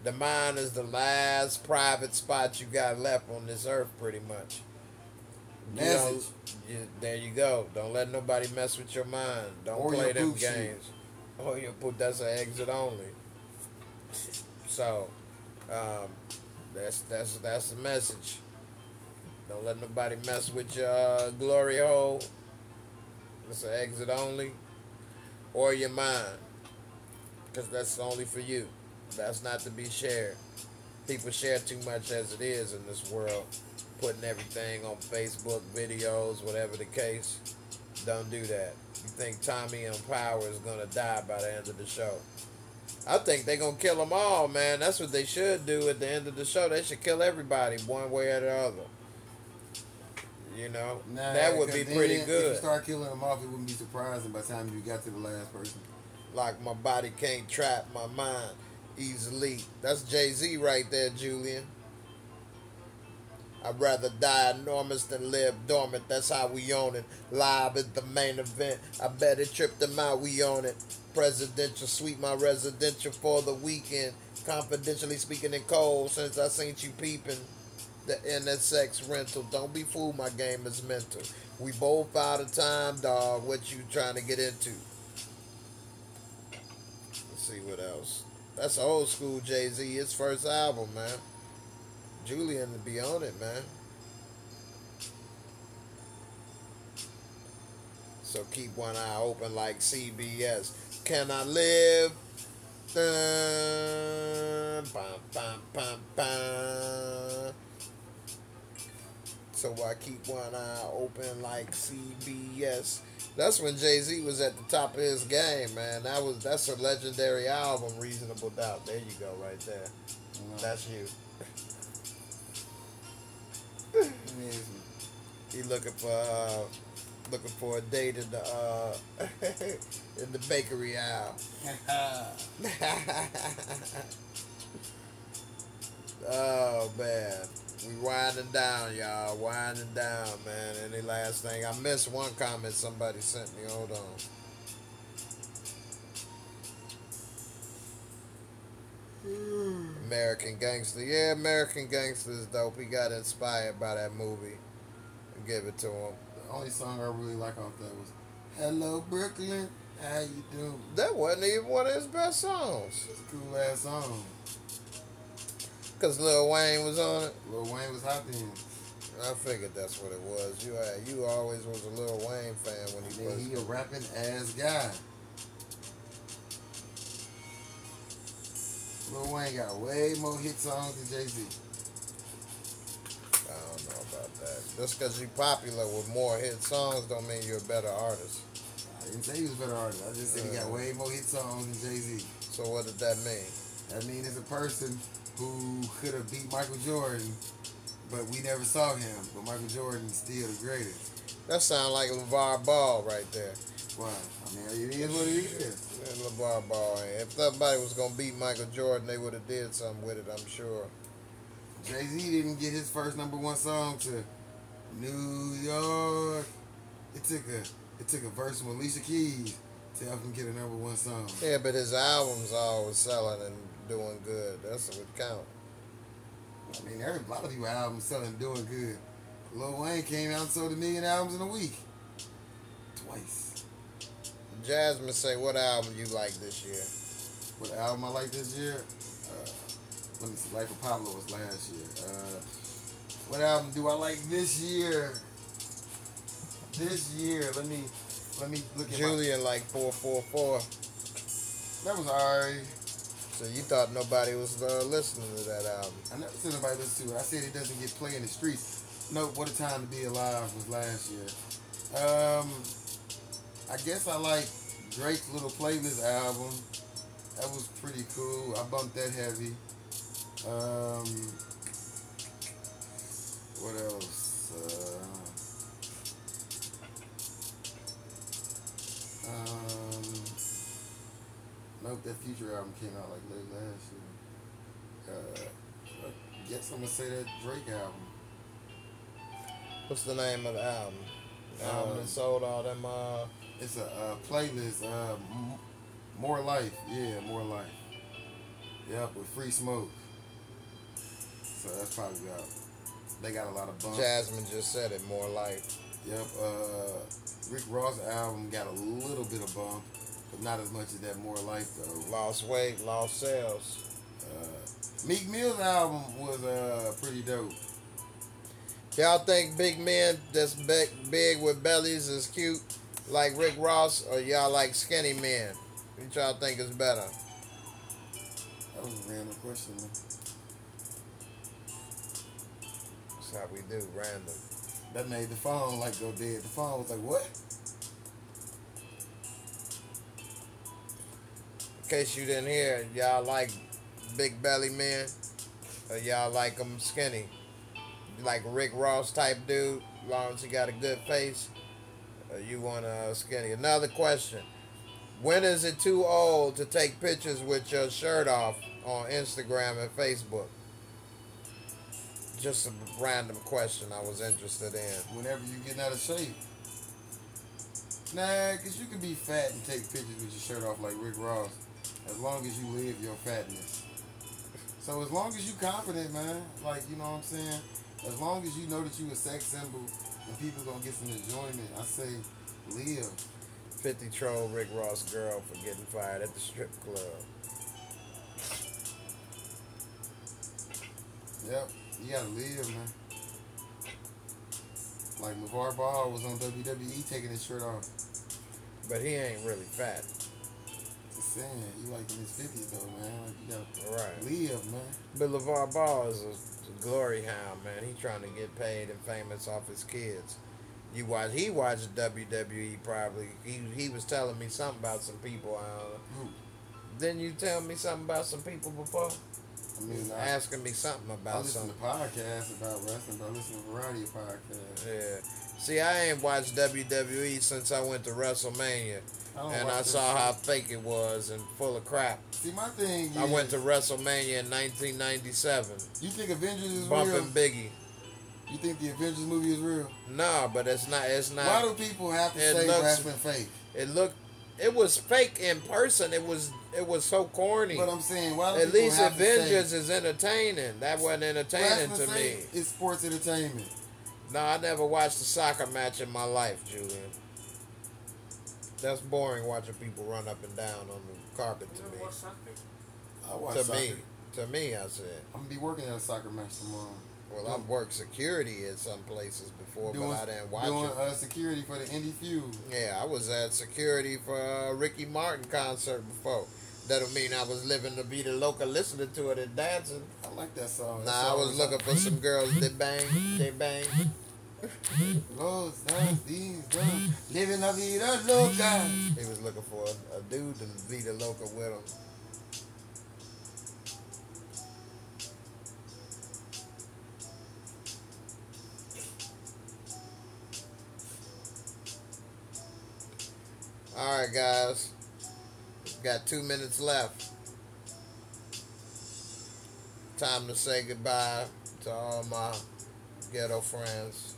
The mind is the last private spot you got left on this earth, pretty much. Message. There you go. Don't let nobody mess with your mind. Don't Or play your them poop games. Or your poop. That's an exit only. So, that's the message. Don't let nobody mess with your glory hole. It's an exit only. Or your mind. Because that's only for you. That's not to be shared. People share too much as it is in this world. Putting everything on Facebook, videos, whatever the case. Don't do that. You think Tommy and Power is going to die by the end of the show? I think they're going to kill them all, man. That's what they should do at the end of the show. They should kill everybody one way or the other. You know? Nah, that would be pretty If good. you start killing them off, it wouldn't be surprising by the time you got to the last person. Like my body can't trap my mind easily. That's Jay-Z right there, Julian. I'd rather die enormous than live dormant. That's how we own it. Live at the main event. I bet it tripped them out. We own it. Presidential suite, my residential for the weekend. Confidentially speaking in cold since I seen you peeping. The NSX rental. Don't be fooled, my game is mental. We both out of time, dog. What you trying to get into? Let's see what else. That's old school Jay-Z. His first album, man. Julian to be on it, man. So keep one eye open like CBS. Can I live? Bum, bum, bum, bum. So I keep one eye open like CBS. That's when Jay-Z was at the top of his game, man. That's a legendary album, Reasonable Doubt. There you go, right there. That's you. He looking for a date in the in the bakery aisle. Oh man, we winding down, y'all. Winding down, man. Any last thing? I missed one comment somebody sent me. Hold on. American Gangster. Yeah, American Gangster is dope. He got inspired by that movie. Give it to him. The only song I really like off that was "Hello Brooklyn, How You Doing?" That wasn't even one of his best songs. It's a cool ass song. Cause Lil Wayne was on it. Lil Wayne was hot then. I figured that's what it was. You always was a Lil Wayne fan when he was. He a rapping ass guy. Lil Wayne got way more hit songs than Jay-Z. I don't know about that. Just because you're popular with more hit songs don't mean you're a better artist. I didn't say he was a better artist. I just said he got way more hit songs than Jay-Z. So what did that mean? That means it's a person who could have beat Michael Jordan, but we never saw him. But Michael Jordan's still the greatest. That sounds like LeVar Ball right there. Why? I mean, it is what it is. LeVar Ball. If somebody was gonna beat Michael Jordan, they would have did something with it. I'm sure. Jay-Z didn't get his first #1 song to New York. It took a verse from Alicia Keys to help him get a #1 song. Yeah, but his albums always selling and doing good. That's what count. I mean, a lot of people albums selling and doing good. Lil Wayne came out and sold 1 million albums in a week. Twice. Jasmine say, what album you like this year? What album I like this year? Let me see. Life of Pablo was last year. What album do I like this year? This year, let me look at Julian like 444. That was alright. So you thought nobody was listening to that album? I never said nobody listen to it. I said it doesn't get played in the streets. No, What a Time to Be Alive was last year. I guess I like Drake's Little Playlist album. That was pretty cool. I bumped that heavy. What else? Nope, that Future album came out like late last year. I guess I'm gonna say that Drake album. What's the name of the album? The album that sold all them. It's a playlist. More Life. Yeah, More Life. Yep, with Free Smoke. So that's probably out. They got a lot of bumps. Jasmine just said it. More Life. Yep. Rick Ross' album got a little bit of bump, but not as much as that More Life though. Lost weight, lost sales. Meek Mill's album was pretty dope. Y'all think big men that's big with bellies is cute like Rick Ross, or y'all like skinny men? Which y'all think is better? That was a random question, man. That's how we do, random. That made the phone like go dead. The phone was like, what? In case you didn't hear, y'all like big belly men, or y'all like them skinny? Like Rick Ross type dude, as long as he got a good face, or you want a skinny? Another question. When is it too old to take pictures with your shirt off on Instagram and Facebook? Just a random question I was interested in. Whenever you getting out of shape. Nah, because you can be fat and take pictures with your shirt off like Rick Ross, as long as you live your fatness. So as long as you confident, man, like, you know what I'm saying? As long as you know that you a sex symbol and people gonna get some enjoyment, I say live. 50 troll Rick Ross girl for getting fired at the strip club. Yep, you gotta live, man. Like LeVar Ball was on WWE taking his shirt off. But he ain't really fat. Just saying, he like in his 50s though, man. Like, you gotta Right. live, man. But LeVar Ball is a glory hound, man. He trying to get paid and famous off his kids. He watched WWE probably. He was telling me something about some people. Who? Didn't you tell me something about some people before? I mean, asking me something I about listen something. to podcasts about wrestling, but I listen to a variety of podcasts. Yeah. See, I ain't watched WWE since I went to WrestleMania. And I saw how fake it was and full of crap. See, my thing is... I went to WrestleMania in 1997. You think Avengers is bumping real? Biggie. You think the Avengers movie is real? No, but it's not. It's not. Why do people have to say wrestling fake? It was fake in person. It was so corny. But I'm saying, why do at people least have Avengers to say is entertaining. That wasn't entertaining to me. It's sports entertainment. No, I never watched a soccer match in my life, Julian. That's boring watching people run up and down on the carpet to me. I watch soccer. To me, I said. I'm gonna be working at a soccer match tomorrow. Well, I've worked security at some places before, but I didn't watch it. Doing security for the Indie Feud. Yeah, I was at security for a Ricky Martin concert before. That don't mean I was living to be the local listening to it and dancing. I like that song. Nah, I was looking for some girls that bang, they bang. Los Angeles, living la vida loca. He was looking for a dude to be the local with him. Alright, guys. Got 2 minutes left. Time to say goodbye to all my ghetto friends.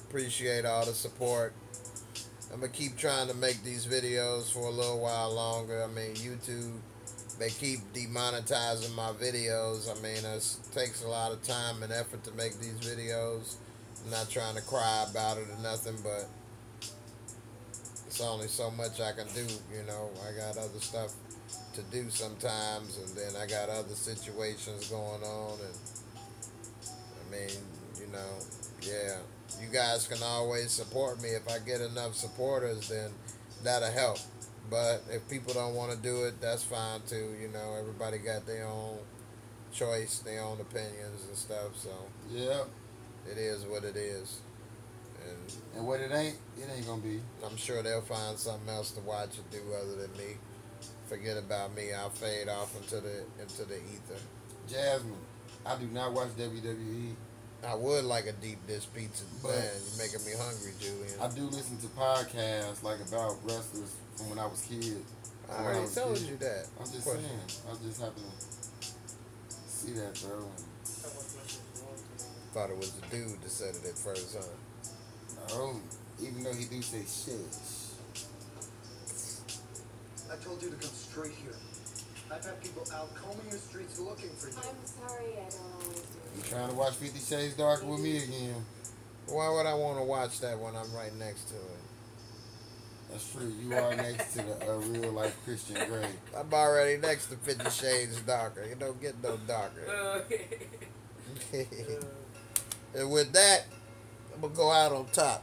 Appreciate all the support. I'm going to keep trying to make these videos for a little while longer. I mean, YouTube, they keep demonetizing my videos. I mean, it takes a lot of time and effort to make these videos. I'm not trying to cry about it or nothing, but it's only so much I can do, you know. I got other stuff to do sometimes, and then I got other situations going on, and I mean, you know, yeah. You guys can always support me. If I get enough supporters, then that'll help. But if people don't want to do it, that's fine too. You know, everybody got their own choice, their own opinions and stuff, so yeah, it is what it is. And what it ain't gonna be. I'm sure they'll find something else to watch and do other than me. Forget about me. I'll fade off into the ether. Jasmine, I do not watch WWE. I would like a deep dish pizza, but man, you're making me hungry, Julian. I do listen to podcasts like about wrestlers from when I was a kid. I already told you that. I'm just saying. I just happened to see that, bro. Thought it was the dude that said it at first, huh? No, even though he do say shit. I told you to come straight here. I've had people out combing the streets looking for you. I'm sorry, I don't always do it. You trying to watch 50 Shades Darker with me again? Why would I want to watch that when I'm right next to it? That's true. You are next to the real life Christian Grey. I'm already next to 50 Shades Darker. It don't get no darker. And with that, I'm going to go out on top.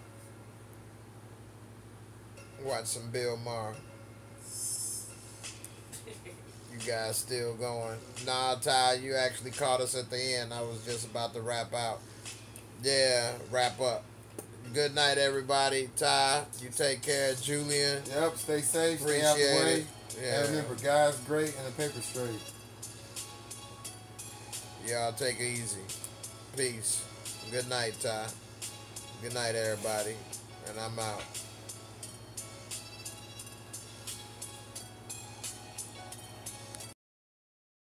Watch some Bill Maher. You guys still going? Nah, Ty, you actually caught us at the end. I was just about to wrap out. Yeah, wrap up. Good night, everybody. Ty, you take care. Julian. Yep, stay safe. Appreciate stay out the way. it. Yeah. And remember, God's great and the paper straight. Y'all take it easy. Peace. Good night, Ty. Good night, everybody. And I'm out.